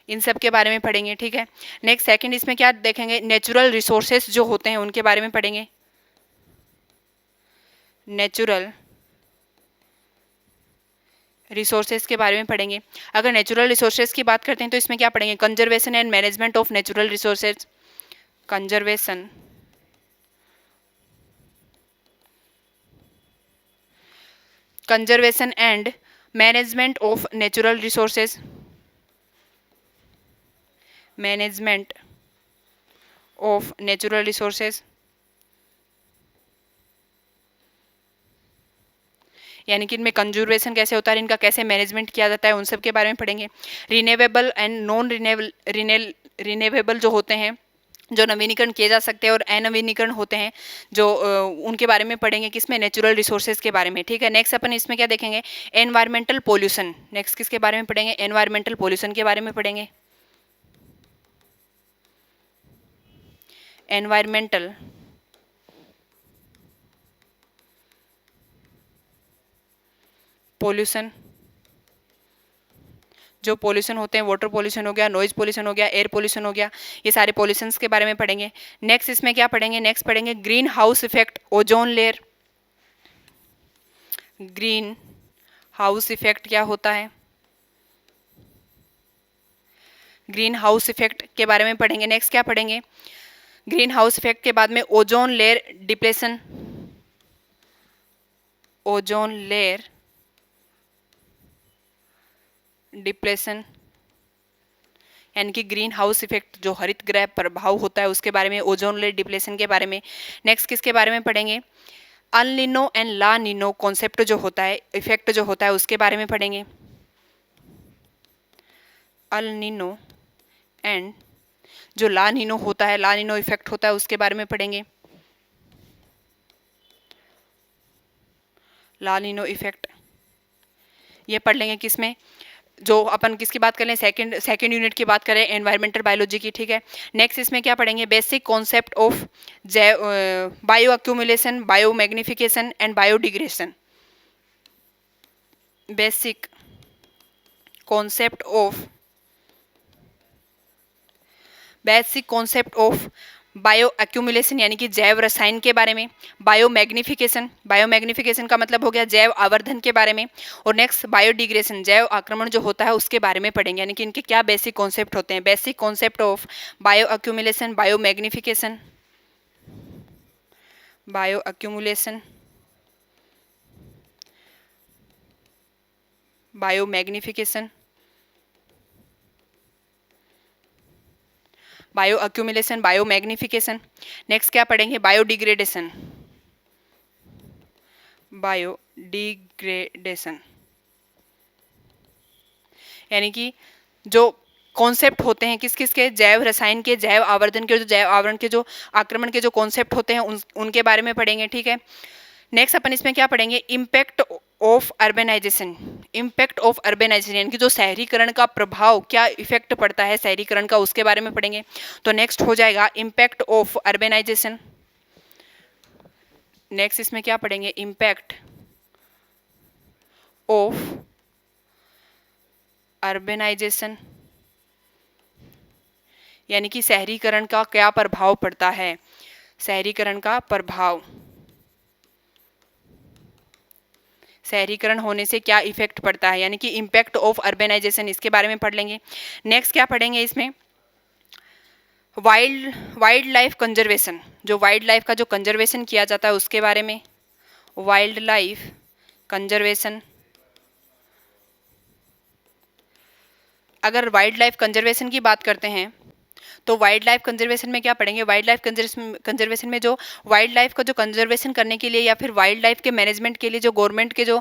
इन सब के बारे में पढ़ेंगे, ठीक है। नेक्स्ट सेकंड इसमें क्या देखेंगे, नेचुरल रिसोर्सेज जो होते हैं उनके बारे में पढ़ेंगे। नेचुरल रिसोर्सेज के बारे में पढ़ेंगे। अगर नेचुरल रिसोर्सेज की बात करते हैं तो इसमें क्या पढ़ेंगे, conservation and management of natural resources, conservation, conservation and management of natural resources, management of natural resources, यानी कि इनमें कंजर्वेशन कैसे होता है, इनका कैसे मैनेजमेंट किया जाता है, उन सब के बारे में पढ़ेंगे। रिन्यूएबल एंड नॉन रिन्यूएबल जो होते हैं, जो नवीनीकरण किए जा सकते हैं और अनवीनीकरण होते हैं, जो उनके बारे में पढ़ेंगे, किसमें, नेचुरल रिसोर्सेज के बारे में, ठीक है। नेक्स्ट अपन इसमें क्या देखेंगे, एनवायरमेंटल पोल्यूशन। नेक्स्ट किसके बारे में पढ़ेंगे, एनवायरमेंटल पोल्यूशन के बारे में पढ़ेंगे। एनवायरमेंटल पोल्यूशन, जो पोल्यूशन होते हैं, वाटर पोल्यूशन हो गया, नॉइज पोल्यूशन हो गया, एयर पोल्यूशन हो गया, ये सारे पोल्यूशंस के बारे में पढ़ेंगे। नेक्स्ट इसमें क्या पढ़ेंगे, नेक्स्ट पढ़ेंगे green house effect, ozone layer. Green house effect क्या होता है, ग्रीन हाउस इफेक्ट के बारे में पढ़ेंगे। नेक्स्ट क्या पढ़ेंगे, ग्रीन हाउस इफेक्ट के बाद में ozone layer depletion, ozone layer depletion, यानी कि ग्रीन हाउस इफेक्ट जो हरित गृह प्रभाव होता है उसके बारे में, ओजोन लेयर डिप्लेशन के बारे में। नेक्स्ट किसके बारे में पढ़ेंगे, El Nino and La Nino concept जो होता है, इफेक्ट जो होता है उसके बारे में पढ़ेंगे। अल नीनो एंड जो ला नीनो होता है, ला नीनो इफेक्ट होता है, उसके बारे में पढ़ेंगे। ला नीनो इफेक्ट ये पढ़ लेंगे किसमें, जो अपन किसकी बात करें, सेकंड यूनिट की बात करें, एनवायरमेंटल बायोलॉजी की, ठीक है। नेक्स्ट इसमें क्या पढ़ेंगे, basic concept of bio accumulation, bio magnification and biodegradation. Basic concept of bio accumulation, यानी कि जैव रसायन के बारे में। बायो मैग्निफिकेशन का मतलब हो गया जैव आवर्धन के बारे में। और नेक्स्ट बायोडिग्रेडेशन, जैव आक्रमण जो होता है उसके बारे में पढ़ेंगे, यानी कि इनके क्या बेसिक कॉन्सेप्ट होते हैं। Basic concept of bio accumulation, bio magnification, bio accumulation, bio magnification, bio accumulation, bio magnification. Next क्या पढ़ेंगे, बायोडिग्रेडेशन, बायोडिग्रेडेशन, यानी कि जो कॉन्सेप्ट होते हैं किस किस के, जैव रसायन के, जैव आवर्धन के, जो जैव आवरण के जो आक्रमण के जो कॉन्सेप्ट होते हैं उनके बारे में पढ़ेंगे, ठीक है। नेक्स्ट अपन इसमें क्या पढ़ेंगे, impact of urbanisation, impact of urbanisation, यानी कि जो शहरीकरण का प्रभाव, क्या इफेक्ट पड़ता है शहरीकरण का, उसके बारे में पढ़ेंगे। तो नेक्स्ट हो जाएगा इम्पैक्ट ऑफ अर्बेनाइजेशन। नेक्स्ट इसमें क्या पढ़ेंगे, इम्पैक्ट ऑफ अर्बेनाइजेशन, यानी कि शहरीकरण का क्या प्रभाव पड़ता है, शहरीकरण का प्रभाव, शहरीकरण होने से क्या इफेक्ट पड़ता है, यानी कि इम्पैक्ट ऑफ अर्बेनाइजेशन, इसके बारे में पढ़ लेंगे। नेक्स्ट क्या पढ़ेंगे इसमें, वाइल्ड लाइफ कंजर्वेशन, जो वाइल्ड लाइफ का जो कंजर्वेशन किया जाता है उसके बारे में। वाइल्ड लाइफ कंजर्वेशन, अगर वाइल्ड लाइफ कंजर्वेशन की बात करते हैं तो वाइल्ड लाइफ कंजर्वेशन में क्या पढ़ेंगे, वाइल्ड लाइफ कंजर्वेशन में जो वाइल्ड लाइफ का जो कंजर्वेशन करने के लिए या फिर वाइल्ड लाइफ के मैनेजमेंट के लिए जो गवर्नमेंट के जो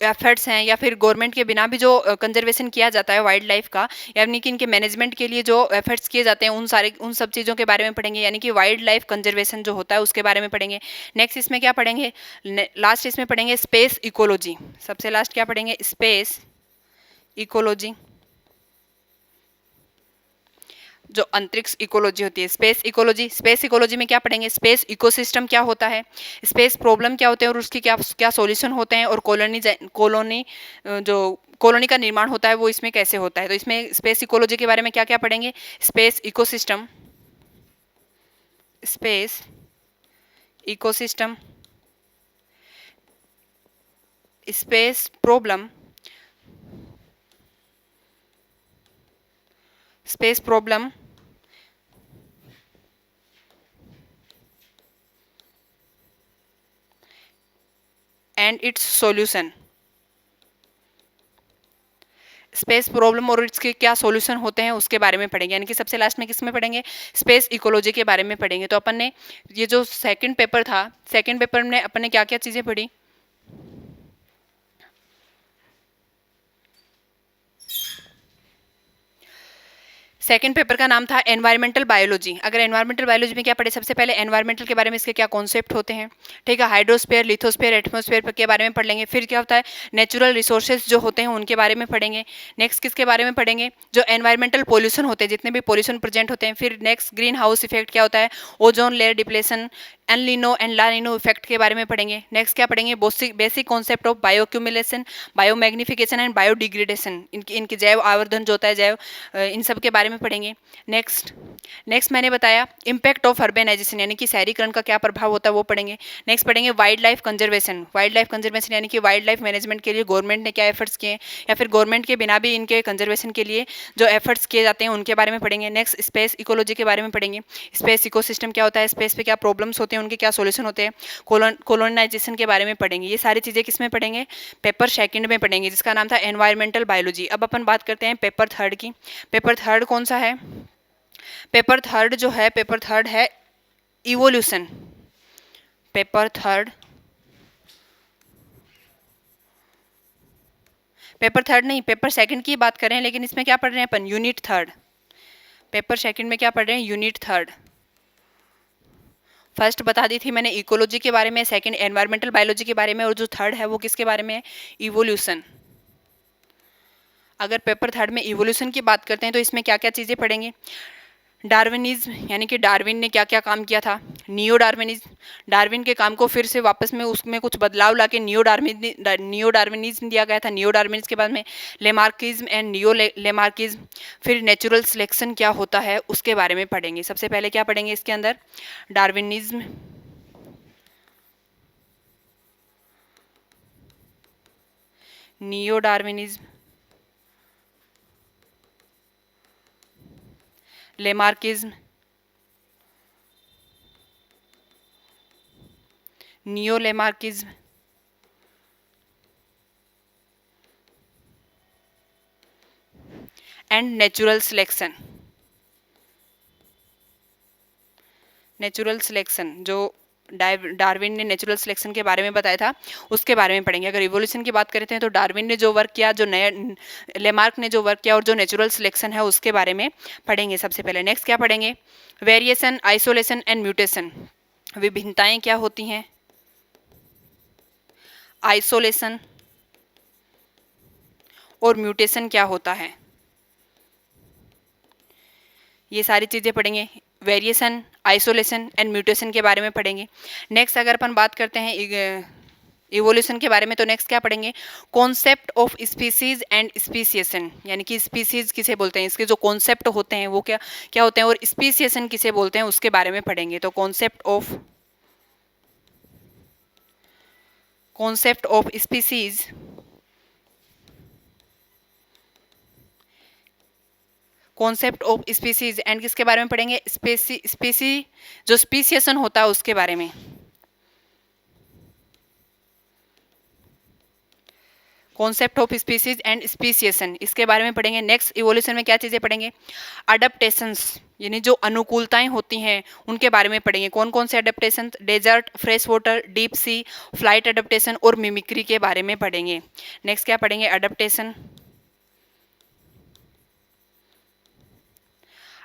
एफर्ट्स हैं या फिर गवर्नमेंट के बिना भी जो कंजर्वेशन किया जाता है वाइल्ड लाइफ का, यानी कि इनके मैनेजमेंट के लिए जो एफर्ट्स किए जाते हैं उन सब चीज़ों के बारे में पढ़ेंगे, यानी कि वाइल्ड लाइफ कंजर्वेशन जो होता है उसके बारे में पढ़ेंगे। नेक्स्ट इसमें क्या पढ़ेंगे, लास्ट इसमें पढ़ेंगे स्पेस इकोलॉजी। सबसे लास्ट क्या पढ़ेंगे, स्पेस इकोलॉजी, जो अंतरिक्ष इकोलॉजी होती है, स्पेस इकोलॉजी। स्पेस इकोलॉजी में क्या पढ़ेंगे, स्पेस इकोसिस्टम क्या होता है, स्पेस प्रॉब्लम क्या होते हैं और उसके क्या क्या सॉल्यूशन होते हैं, और कॉलोनी जो कॉलोनी का निर्माण होता है वो इसमें कैसे होता है। तो इसमें स्पेस इकोलॉजी के बारे में क्या क्या पढ़ेंगे, space ecosystem, space ecosystem, space problem, space problem and it's solution. Space problem और इसके क्या सॉल्यूशन होते हैं उसके बारे में पढ़ेंगे, यानी कि सबसे लास्ट में किस में पढ़ेंगे, स्पेस इकोलॉजी के बारे में पढ़ेंगे। तो अपन ने ये जो सेकंड पेपर था, सेकंड पेपर में अपन ने क्या क्या चीज़ें पढ़ी, सेकंड पेपर का नाम था एनवायरमेंटल बायोलॉजी। अगर एनवायरमेंटल बायोलॉजी में क्या पढ़े, सबसे पहले एनवायरमेंटल के बारे में, इसके क्या कॉन्सेप्ट होते हैं, ठीक है, हाइड्रोस्फीयर, लिथोस्फीयर, एटमॉस्फेयर के बारे में पढ़ लेंगे। फिर क्या होता है, नेचुरल रिसोर्सेज जो होते हैं उनके बारे में पढ़ेंगे। नेक्स्ट किसके बारे में पढ़ेंगे, जो एनवायरमेंटल पोल्यूशन होते हैं, जितने भी पोल्यूशन प्रेजेंट होते हैं। फिर नेक्स्ट ग्रीन हाउस इफेक्ट क्या होता है, ozone layer depletion, El Nino and La Nina effect के बारे में पढ़ेंगे। नेक्स्ट क्या पढ़ेंगे, basic concept of bioaccumulation, biomagnification and biodegradation, इनके जैव आवर्धन जो होता है, जैव इन सब के बारे में पढ़ेंगे। नेक्स्ट मैंने बताया इम्पैक्ट ऑफ अर्बेनाइजेशन, यानी कि शहरीकरण का क्या प्रभाव होता है वो पढ़ेंगे। नेक्स्ट पढ़ेंगे वाइल्ड लाइफ कंजर्वेशन, यानी कि वाइल्ड लाइफ मैनेजमेंट के लिए गवर्नमेंट ने क्या एफर्ट्स किए या फिर गवर्नमेंट के बिना भी इनके कंजर्वेशन के लिए जो एफर्ट्स किए जाते हैं उनके बारे में पढ़ेंगे। नेक्स्ट स्पेस इकोलॉजी के बारे में पढ़ेंगे, स्पेस इकोसिस्टम क्या होता है, स्पेस पे क्या प्रॉब्लम्स होते हैं, उनके क्या सोल्यूशन होते हैं, कोलोनाइजेशन के बारे में पढ़ेंगे। ये सारी चीज़ें किस में पढ़ेंगे, पेपर सेकंड में पढ़ेंगे, जिसका नाम था एनवायरमेंटल बायोलॉजी। अब अपन बात करते हैं पेपर थर्ड की। पेपर थर्ड कौन सा है, पेपर थर्ड जो है, पेपर थर्ड है evolution. Paper third, paper third नहीं, पेपर सेकंड की बात कर रहे हैं, लेकिन इसमें क्या पढ़ रहे हैं अपन, यूनिट थर्ड। पेपर सेकंड में क्या पढ़ रहे हैं, यूनिट थर्ड। फर्स्ट बता दी थी मैंने इकोलॉजी के बारे में, सेकंड एनवायरमेंटल बायोलॉजी के बारे में, और जो थर्ड है वो किसके बारे में है, इवोल्यूशन। अगर पेपर थर्ड में इवोल्यूशन की बात करते हैं तो इसमें क्या क्या चीज़ें पढ़ेंगे, डार्विनिज्म, यानी कि डार्विन ने क्या क्या काम किया था, नियो डार्विनिज्म, डार्विन के काम को फिर से वापस में उसमें कुछ बदलाव लाके नियो डार्विनिज्म दिया गया था। नियो डार्विनिज्म के बाद में लेमार्किज्म एंड नियो लेमार्किज्म। फिर नेचुरल सिलेक्शन क्या होता है उसके बारे में पढ़ेंगे। सबसे पहले क्या पढ़ेंगे इसके अंदर, Darwinism, neo Darwinism, Lamarckism, neo Lamarckism, and natural selection. Natural selection जो डार्विन ने नेचुरल सिलेक्शन के बारे में बताया था उसके बारे में पढ़ेंगे। अगर इवोल्यूशन की बात करते हैं तो डार्विन ने जो वर्क किया, जो नया लेमार्क ने जो वर्क किया, और जो नेचुरल सिलेक्शन है उसके बारे में पढ़ेंगे सबसे पहले। नेक्स्ट क्या पढ़ेंगे, वेरिएशन, आइसोलेशन एंड म्यूटेशन। विभिन्नताएं क्या होती हैं, आइसोलेशन और म्यूटेशन क्या होता है, ये सारी चीज़ें पढ़ेंगे। वेरिएशन, आइसोलेशन एंड म्यूटेशन के बारे में पढ़ेंगे। नेक्स्ट अगर अपन बात करते हैं इवोल्यूशन के बारे में तो नेक्स्ट क्या पढ़ेंगे, concept of species and speciation, यानी कि स्पीसीज किसे बोलते हैं, इसके जो कॉन्सेप्ट होते हैं वो क्या क्या होते हैं, और स्पीसिएशन किसे बोलते हैं उसके बारे में पढ़ेंगे। तो concept of species, concept of species and किसके बारे में पढ़ेंगे, स्पेसी जो स्पीसिएशन होता है उसके बारे में। Concept of species and speciation, इसके बारे में पढ़ेंगे। नेक्स्ट इवोल्यूशन में क्या चीज़ें पढ़ेंगे, अडप्टेशंस यानी जो अनुकूलताएं होती हैं उनके बारे में पढ़ेंगे। कौन कौन से adaptation, desert, fresh water, deep sea, flight adaptation और मिमिक्री के बारे में पढ़ेंगे। नेक्स्ट क्या पढ़ेंगे, अडप्टेशन।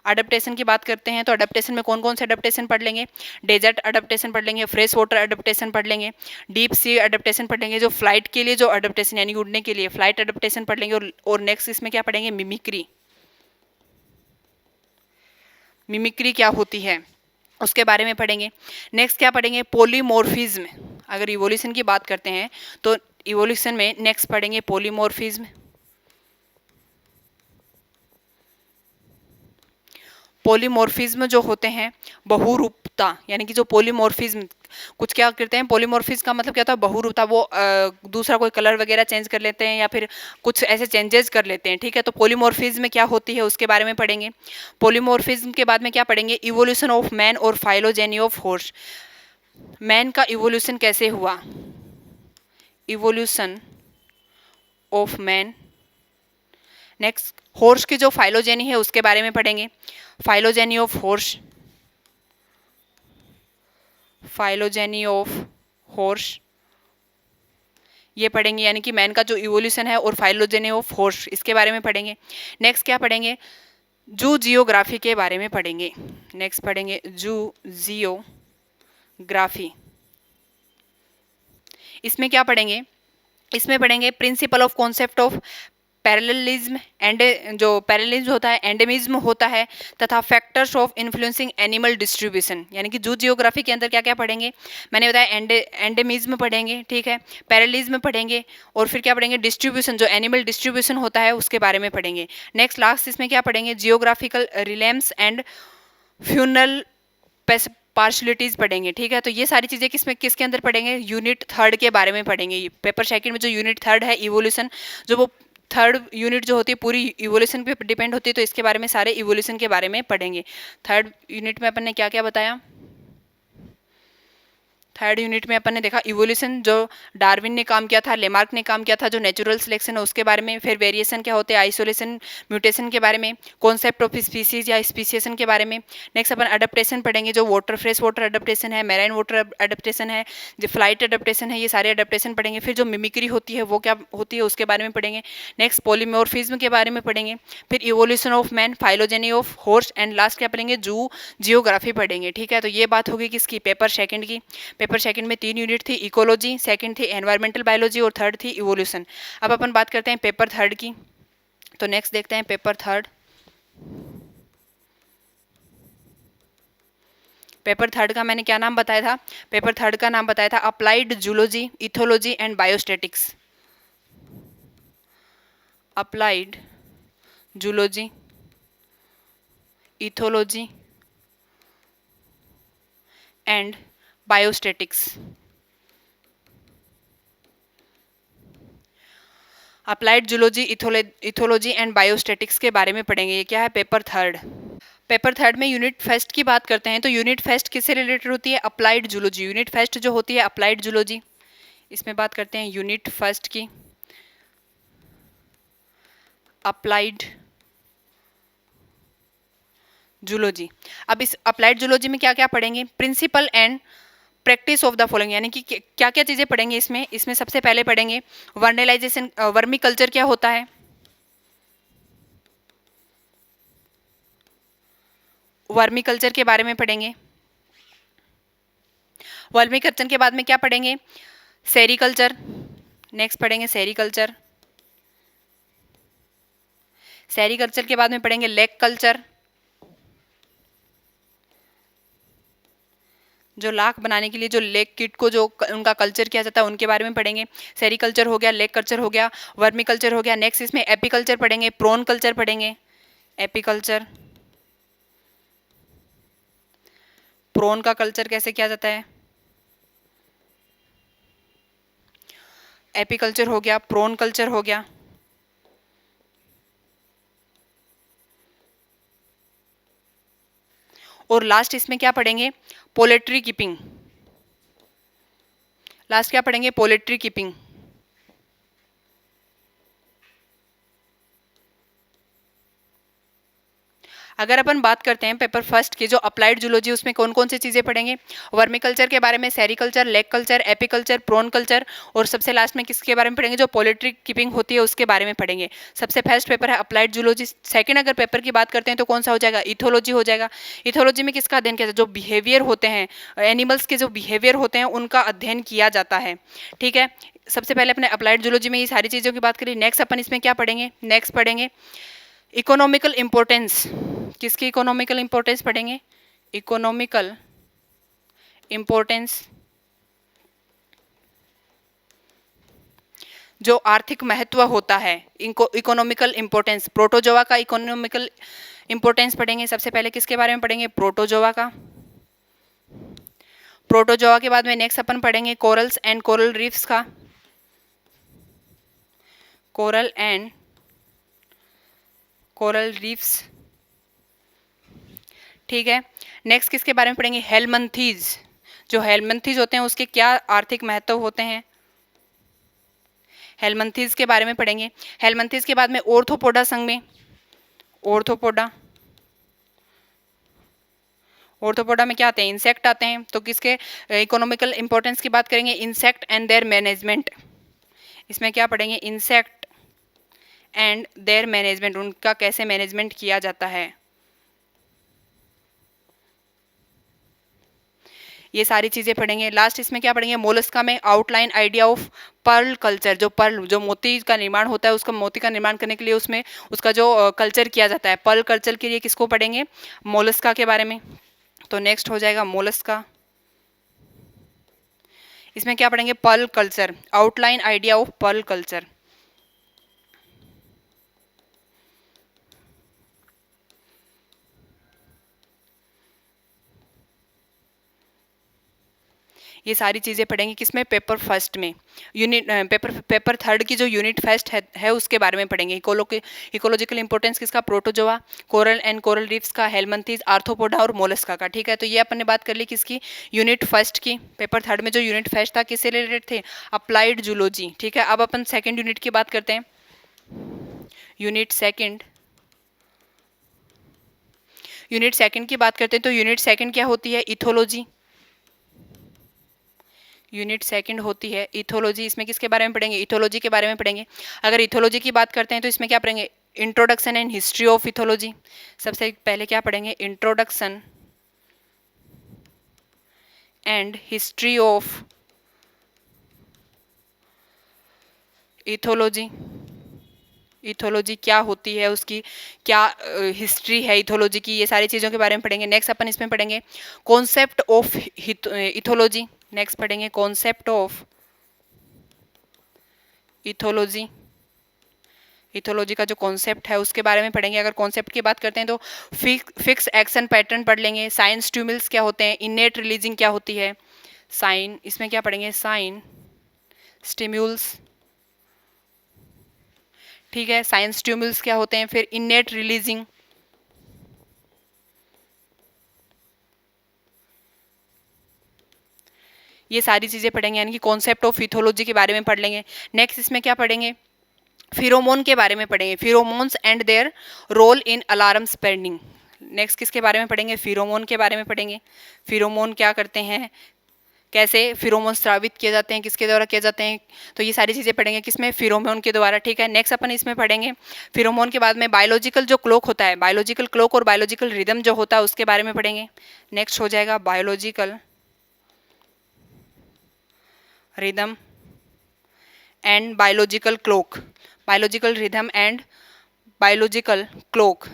अडप्टेशन की बात करते हैं तो अडप्टेशन में कौन कौन से अडप्टेशन पढ़ लेंगे, डेजर्ट अडप्टेशन पढ़ लेंगे, फ्रेश वाटर अडप्टेशन पढ़ लेंगे, डीप सी अडप्टेशन पढ़ लेंगे, जो फ्लाइट के लिए जो अडप्टेशन यानी उड़ने के लिए फ्लाइट अडप्टेशन पढ़ लेंगे, और नेक्स्ट इसमें क्या पढ़ेंगे, मिमिक्री। मिमिक्री क्या होती है उसके बारे में पढ़ेंगे। नेक्स्ट क्या पढ़ेंगे, पोलीमॉर्फिज्म। अगर इवोल्यूशन की बात करते हैं तो इवोल्यूशन में नेक्स्ट पढ़ेंगे पोलीमॉर्फिज्म। पोलीमॉर्फिज्म जो होते हैं बहुरूपता, यानी कि जो पोलीमॉर्फिज्म कुछ क्या करते हैं, पोलीमॉर्फिज्म का मतलब क्या होता है, बहुरूपता, वो दूसरा कोई कलर वगैरह चेंज कर लेते हैं या फिर कुछ ऐसे चेंजेस कर लेते हैं, ठीक है। तो पोलीमॉर्फिज्म क्या होती है उसके बारे में पढ़ेंगे। पोलीमॉर्फिज्म के बाद में क्या पढ़ेंगे, इवोल्यूशन ऑफ मैन और फाइलोजेनी ऑफ हॉर्स। मैन का इवोल्यूशन कैसे हुआ, evolution of man. Next horse की जो फाइलोजेनी है उसके बारे में पढ़ेंगे, phylogeny of horse, phylogeny of horse ये पढ़ेंगे, यानी कि मैन का जो इवोल्यूशन है और फाइलोजेनी ऑफ हॉर्स इसके बारे में पढ़ेंगे। नेक्स्ट क्या पढ़ेंगे, जू जियोग्राफी के बारे में पढ़ेंगे। नेक्स्ट पढ़ेंगे जू जियोग्राफी। इसमें क्या पढ़ेंगे, इसमें पढ़ेंगे principle of concept of parallelism and, जो पैरेललिज्म होता है, एंडेमिज्म होता है, तथा factors of influencing animal distribution. यानी कि जू जियोग्राफी के अंदर क्या क्या पढ़ेंगे, मैंने बताया एंडेमिज्म पढ़ेंगे, ठीक है, पैरेललिज्म पढ़ेंगे, और फिर क्या पढ़ेंगे, डिस्ट्रीब्यूशन, जो एनिमल डिस्ट्रीब्यूशन होता है उसके बारे में पढ़ेंगे। नेक्स्ट लास्ट इसमें क्या पढ़ेंगे, जियोग्राफिकल रिलेम्स एंड फ्यूनल पार्शलिटीज पढ़ेंगे, ठीक है। तो ये सारी चीज़ें किसके अंदर पढ़ेंगे, यूनिट थर्ड के बारे में पढ़ेंगे। पेपर सेकंड में जो यूनिट थर्ड है इवोल्यूशन, जो वो थर्ड यूनिट जो होती है पूरी इवोल्यूशन पे डिपेंड होती है, तो इसके बारे में सारे इवोल्यूशन के बारे में पढ़ेंगे। थर्ड यूनिट में अपन ने क्या क्या बताया, थर्ड यूनिट में अपन ने देखा इवोल्यूशन, जो डार्विन ने काम किया था, लेमार्क ने काम किया था, जो नेचुरल सिलेक्शन है उसके बारे में, फिर वेरिएशन क्या होते हैं, आइसोलेशन, म्यूटेशन के बारे में, कॉन्सेप्ट ऑफ स्पीसीज या स्पीसिएशन के बारे में। नेक्स्ट अपन अडप्टेशन पढ़ेंगे, जो वाटर फ्रेश वाटर अडप्टेशन है, मैराइन वाटर अडप्टेशन है, जो फ्लाइट अडप्टेशन है, ये सारे अडप्टेशन पढ़ेंगे। फिर जो मिमिक्री होती है वो क्या होती है उसके बारे में पढ़ेंगे। नेक्स्ट पॉलीमॉर्फिज्म के बारे में पढ़ेंगे, फिर evolution of man, phylogeny of horse, and last क्या पढ़ेंगे, जू जियोग्राफी पढ़ेंगे, ठीक है। तो ये बात होगी किसकी, पेपर सेकंड की। पेपर सेकंड में 3 यूनिट थी, इकोलॉजी, सेकंड थी एनवायरमेंटल बायोलॉजी, और थर्ड थी इवोल्यूशन। अब अपन बात करते हैं पेपर थर्ड की। तो नेक्स्ट देखते हैं पेपर थर्ड। पेपर थर्ड का मैंने क्या नाम बताया था, पेपर थर्ड का नाम बताया था applied zoology, ethology and biostatics. Applied zoology, ethology and biostatics. Applied zoology, ethology and biostatics के बारे में पढ़ेंगे। ये क्या है, पेपर थर्ड। पेपर थर्ड में यूनिट फेस्ट की बात करते हैं तो यूनिट फेस्ट किससे रिलेटेड होती है, अप्लाइड जूलॉजी। यूनिट फेस्ट जो होती है अप्लाइड जूलॉजी, इसमें बात करते हैं यूनिट फर्स्ट की, अप्लाइड जूलॉजी। अब इस अप्लाइड जूलॉजी में क्या क्या पढ़ेंगे, principle and practice of the following, यानी कि क्या क्या चीज़ें पढ़ेंगे इसमें सबसे पहले पढ़ेंगे वर्नलाइजेशन, वर्मी कल्चर क्या होता है, वर्मी कल्चर के बारे में पढ़ेंगे। वर्मी कल्चर के बाद में क्या पढ़ेंगे, सेरीकल्चर। नेक्स्ट पढ़ेंगे सेरीकल्चर। सेरीकल्चर के बाद में पढ़ेंगे लेक कल्चर, जो लाख बनाने के लिए जो लेक किट को जो उनका कल्चर किया जाता है उनके बारे में पढ़ेंगे। सेरीकल्चर हो गया, लेक कल्चर हो गया, वर्मी कल्चर हो गया। नेक्स्ट इसमें एपीकल्चर पढ़ेंगे, प्रोन कल्चर पढ़ेंगे, एपीकल्चर, प्रोन का कल्चर कैसे किया जाता है, एपीकल्चर हो गया, प्रोन कल्चर हो गया। और लास्ट इसमें क्या पढ़ेंगे, पोल्ट्री कीपिंग। लास्ट क्या पढ़ेंगे, पोल्ट्री कीपिंग। अगर अपन बात करते हैं पेपर फर्स्ट की जो अप्लाइड जूलॉजी, उसमें कौन कौन सी चीज़ें पढ़ेंगे, वर्मिकल्चर के बारे में, sericulture, lac culture, apiculture, prawn culture, और सबसे लास्ट में किसके बारे में पढ़ेंगे, जो पोल्ट्री कीपिंग होती है उसके बारे में पढ़ेंगे। सबसे फर्स्ट पेपर है अप्लाइड जूलॉजी। सेकंड अगर पेपर की बात करते हैं तो कौन सा हो जाएगा, इथोलॉजी हो जाएगा। इथोलॉजी में किसका अध्ययन किया जाता है, जो बिहेवियर होते हैं, एनिमल्स के जो बिहेवियर होते हैं उनका अध्ययन किया जाता है। ठीक है, सबसे पहले अपने अप्लाइड जूलॉजी में ये सारी चीज़ों की बात करें। नेक्स्ट अपन इसमें क्या पढ़ेंगे, नेक्स्ट पढ़ेंगे इकोनॉमिकल इंपॉर्टेंस। किसकी इकोनॉमिकल इंपॉर्टेंस पढ़ेंगे, इकोनॉमिकल इंपॉर्टेंस, जो आर्थिक महत्व होता है, इनको इकोनॉमिकल इंपॉर्टेंस। प्रोटोजोआ का इकोनॉमिकल इंपॉर्टेंस पढ़ेंगे। सबसे पहले किसके बारे में पढ़ेंगे, प्रोटोजोआ का। प्रोटोजोआ के बाद में नेक्स्ट अपन पढ़ेंगे कोरल्स एंड कोरल रीफ्स का, कोरल एंड कोरल रीफ्स। ठीक है, नेक्स्ट किसके बारे में पढ़ेंगे, हेलमंथीज। जो हेलमंथीज होते हैं उसके क्या आर्थिक महत्व होते हैं, हेलमंथीज के बारे में पढ़ेंगे। हेलमंथीज के बाद में ऑर्थोपोडा संघ में, ऑर्थोपोडा, ऑर्थोपोडा में क्या आते हैं, इंसेक्ट आते हैं। तो किसके इकोनॉमिकल इंपॉर्टेंस की बात करेंगे, इंसेक्ट एंड देयर मैनेजमेंट। इसमें क्या पढ़ेंगे, इंसेक्ट एंड देयर मैनेजमेंट, उनका कैसे मैनेजमेंट किया जाता है। ये सारी चीज़ें पढ़ेंगे। लास्ट इसमें क्या पढ़ेंगे, मोलस्का में outline idea of pearl culture. जो पर्ल, जो मोती का निर्माण होता है, उसका मोती का निर्माण करने के लिए उसमें उसका जो कल्चर किया जाता है, पर्ल कल्चर के लिए किसको पढ़ेंगे, मोलस्का के बारे में। तो नेक्स्ट हो जाएगा मोलस्का। इसमें क्या पढ़ेंगे, pearl culture, outline idea of pearl culture. ये सारी चीज़ें पढ़ेंगे किसमें, पेपर फर्स्ट में। यूनिट पेपर थर्ड की जो यूनिट फर्स्ट है उसके बारे में पढ़ेंगे। इकोलॉजिकल इंपॉर्टेंस किसका, protozoa, coral and coral reefs का, हेलमंथीज, आर्थ्रोपोडा और मोलस्का का। ठीक है, तो ये अपन ने बात कर ली किसकी, यूनिट फर्स्ट की। पेपर थर्ड में जो यूनिट फर्स्ट था किससे रिलेटेड थे, अप्लाइड जूलॉजी। ठीक है, अब अपन सेकेंड यूनिट की बात करते हैं, यूनिट सेकेंड। यूनिट सेकेंड की बात करते हैं तो यूनिट सेकेंड क्या होती है, इथोलॉजी। यूनिट सेकंड होती है इथोलॉजी। इसमें किसके बारे में पढ़ेंगे, इथोलॉजी के बारे में पढ़ेंगे। अगर इथोलॉजी की बात करते हैं तो इसमें क्या पढ़ेंगे, introduction and history of ethology. सबसे पहले क्या पढ़ेंगे, introduction and history of ethology. Ethology क्या होती है, उसकी क्या हिस्ट्री है इथोलॉजी की, ये सारी चीज़ों के बारे में पढ़ेंगे। नेक्स्ट अपन इसमें पढ़ेंगे कॉन्सेप्ट ऑफ इथोलॉजी। नेक्स्ट पढ़ेंगे कॉन्सेप्ट ऑफ इथोलॉजी। इथोलॉजी का जो कॉन्सेप्ट है उसके बारे में पढ़ेंगे। अगर कॉन्सेप्ट की बात करते हैं तो फिक्स एक्शन पैटर्न पढ़ लेंगे। साइन स्टिमुल्स क्या होते हैं, इनेट रिलीजिंग क्या होती है, साइन, इसमें क्या पढ़ेंगे, साइन स्टिम्यूल्स। ठीक है, साइन स्टिम्यूल्स क्या होते हैं, फिर इनेट रिलीजिंग, ये सारी चीज़ें पढ़ेंगे, यानी कि कॉन्सेप्ट ऑफ इथोलॉजी के बारे में पढ़ लेंगे। नेक्स्ट इसमें क्या पढ़ेंगे, फिरोमोन के बारे में पढ़ेंगे, pheromones and their role in alarm spreading. Next किसके बारे में पढ़ेंगे, फिरोमोन के बारे में पढ़ेंगे। फिरोमोन क्या करते हैं, कैसे फिरोमोन स्रावित किए जाते हैं, किसके द्वारा किए जाते हैं, तो ये सारी चीज़ें पढ़ेंगे किसमें, फिरोमोन के द्वारा। ठीक है, नेक्स्ट अपन इसमें पढ़ेंगे फिरोमोन के बाद में बायोलॉजिकल जो क्लॉक होता है, बायोलॉजिकल क्लॉक और बायोलॉजिकल रिदम जो होता है उसके बारे में पढ़ेंगे। नेक्स्ट हो जाएगा biological rhythm and biological clock, biological rhythm and biological clock.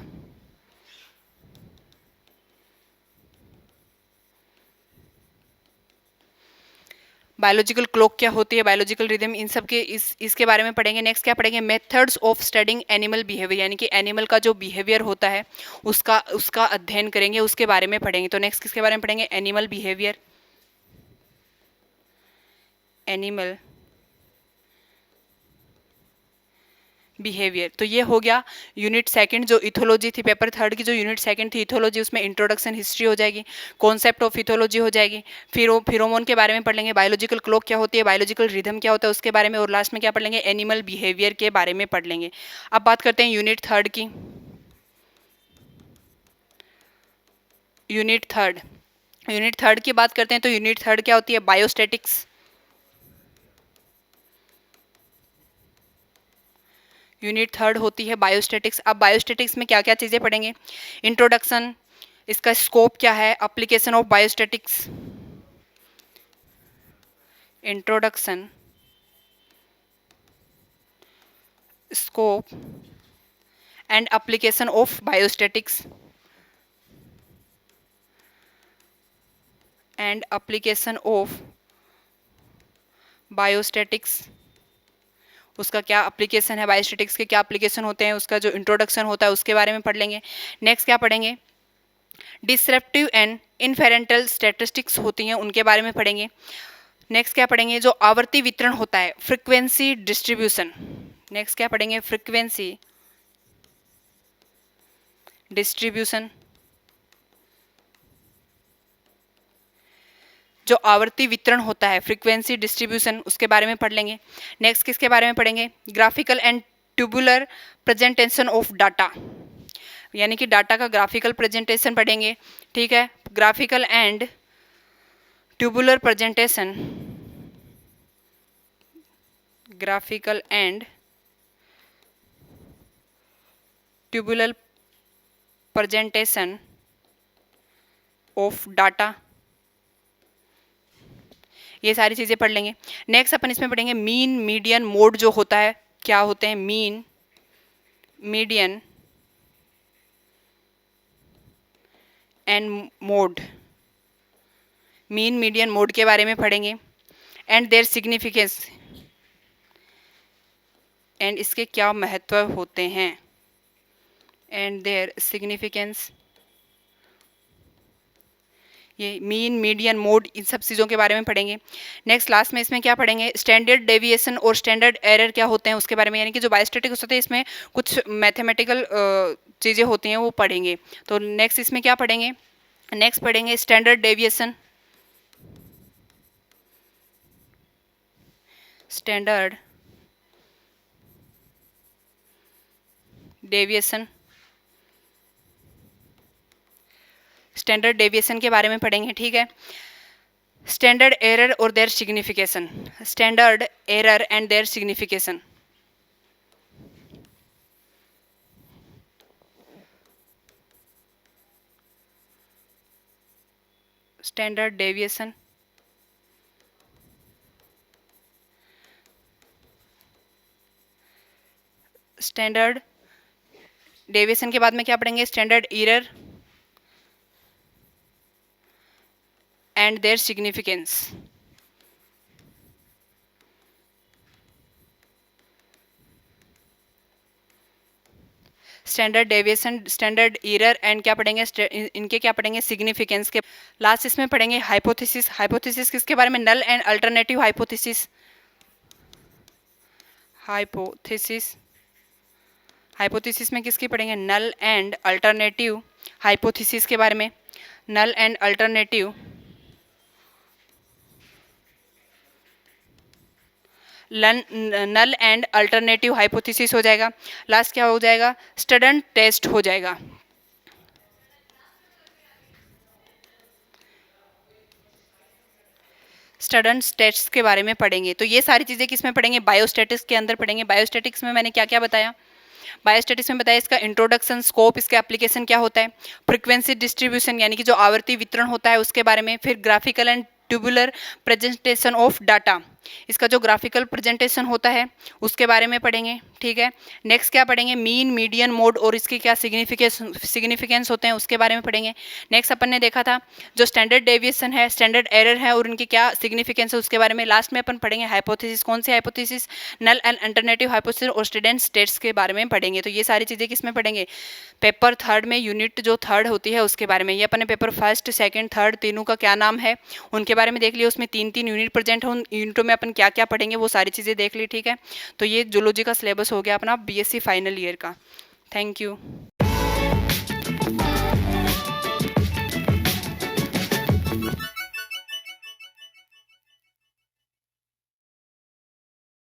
Biological clock क्या होती है, बायोलॉजिकल रिदम, इन सब के इसके बारे में पढ़ेंगे। नेक्स्ट क्या पढ़ेंगे, methods of studying animal behaviour, यानी कि एनिमल का जो बिहेवियर होता है उसका उसका अध्ययन करेंगे, उसके बारे में पढ़ेंगे। तो नेक्स्ट किसके बारे में पढ़ेंगे, एनिमल बिहेवियर, एनिमल बिहेवियर। तो ये हो गया यूनिट सेकंड जो इथोलॉजी थी, पेपर थर्ड की जो यूनिट सेकंड थी इथोलॉजी, उसमें इंट्रोडक्शन हिस्ट्री हो जाएगी, कॉन्सेप्ट ऑफ इथोलॉजी हो जाएगी, फिर फिरोमोन के बारे में पढ़ लेंगे, बायोलॉजिकल क्लॉक क्या होती है, बायोलॉजिकल रिदम क्या होता है उसके बारे में, और लास्ट में क्या पढ़ लेंगे, एनिमल बिहेवियर के बारे में पढ़ लेंगे। अब बात करते हैं यूनिट थर्ड की। यूनिट थर्ड की बात करते हैं तो यूनिट थर्ड क्या होती है? बायोस्टैटिक्स। यूनिट थर्ड होती है बायोस्टैटिक्स। अब बायोस्टैटिक्स में क्या क्या चीज़ें पढ़ेंगे? इंट्रोडक्शन, इसका स्कोप क्या है, application of biostatics, introduction, scope and application of biostatics, and application of biostatics, उसका क्या एप्लीकेशन है, बायोस्टैटिक्स के क्या एप्लीकेशन होते हैं, उसका जो इंट्रोडक्शन होता है उसके बारे में पढ़ लेंगे। नेक्स्ट क्या पढ़ेंगे? डिस्क्रिप्टिव एंड इनफेरेंटल स्टैटिस्टिक्स होती हैं, उनके बारे में पढ़ेंगे। नेक्स्ट क्या पढ़ेंगे? जो आवर्ती वितरण होता है, फ्रीक्वेंसी डिस्ट्रीब्यूशन। नेक्स्ट क्या पढ़ेंगे? फ्रीक्वेंसी डिस्ट्रीब्यूशन, जो आवर्ती वितरण होता है, फ्रीक्वेंसी डिस्ट्रीब्यूशन, उसके बारे में पढ़ लेंगे। नेक्स्ट किसके बारे में पढ़ेंगे? Graphical and tubular presentation of data, यानी कि डाटा का ग्राफिकल प्रेजेंटेशन पढ़ेंगे। ठीक है, graphical and tubular presentation, graphical and tubular presentation of data, ये सारी चीज़ें पढ़ लेंगे। नेक्स्ट अपन इसमें पढ़ेंगे मीन मीडियन मोड जो होता है, क्या होते हैं? Mean median and mode, mean median mode के बारे में पढ़ेंगे। एंड देयर सिग्निफिकेंस, एंड इसके क्या महत्व होते हैं, एंड देयर सिग्निफिकेंस, ये मीन मीडियन मोड, इन सब चीज़ों के बारे में पढ़ेंगे। नेक्स्ट लास्ट में इसमें क्या पढ़ेंगे? स्टैंडर्ड डेविएशन और स्टैंडर्ड एरर क्या होते हैं उसके बारे में, यानी कि जो बायोस्टैटिक्स होते हैं इसमें कुछ मैथमेटिकल चीज़ें होती हैं वो पढ़ेंगे। तो नेक्स्ट इसमें क्या पढ़ेंगे? नेक्स्ट पढ़ेंगे standard deviation, standard deviation, standard deviation के बारे में पढ़ेंगे। ठीक है, स्टैंडर्ड एरर और their signification, standard error and their signification, standard deviation, standard deviation के बाद में क्या पढ़ेंगे? Standard error and their significance, standard deviation, standard error and क्या पढ़ेंगे? इनके क्या पढ़ेंगे? सिग्निफिकेंस के। लास्ट इसमें पढ़ेंगे हाइपोथेसिस। हाइपोथेसिस किसके बारे में? Null and alternative hypothesis, hypothesis, hypothesis में किसकी पढ़ेंगे? नल एंड अल्टरनेटिव हाइपोथेसिस के बारे में। Null and alternative, null and alternative hypothesis हो जाएगा। लास्ट क्या हो जाएगा? स्टडंट टेस्ट हो जाएगा। स्टडंट टेस्ट के बारे में पढ़ेंगे। तो ये सारी चीज़ें किस में पढ़ेंगे? बायोस्टैटिक्स के अंदर पढ़ेंगे। बायोस्टैटिक्स में मैंने क्या क्या बताया? बायोस्टैटिक्स में बताया इसका इंट्रोडक्शन, स्कोप, इसका एप्लीकेशन क्या होता है, फ्रीक्वेंसी डिस्ट्रीब्यूशन यानी कि जो आवर्ती वितरण होता है उसके बारे में, फिर graphical and tubular presentation of data, इसका जो ग्राफिकल प्रेजेंटेशन होता है उसके बारे में पढ़ेंगे। ठीक है, नेक्स्ट क्या पढ़ेंगे? मीन मीडियन मोड और इसके क्या सिग्निफिकेंस होते हैं उसके बारे में पढ़ेंगे। नेक्स्ट अपन ने देखा था जो स्टैंडर्ड डेविएशन है, स्टैंडर्ड एरर है और उनकी क्या सिग्निफिकेंस है उसके बारे में। लास्ट में अपन पढ़ेंगे हाइपोथेसिस। कौन सी hypothesis? Null and alternative hypothesis और स्टूडेंट स्टेट्स के बारे में पढ़ेंगे। तो ये सारी चीज़ें किस में पढ़ेंगे? पेपर थर्ड में, यूनिट जो थर्ड होती है उसके बारे में। ये अपने पेपर फर्स्ट, सेकंड, थर्ड तीनों का क्या नाम है उनके बारे में देख लिया। उसमें 3-3 यूनिट प्रेजेंट है, उन यूनिटों में अपन क्या क्या पढ़ेंगे वो सारी चीज़ें देख ली। ठीक है, तो ये जूलॉजी का सिलेबस हो गया अपना बीएससी फाइनल ईयर का। Thank you.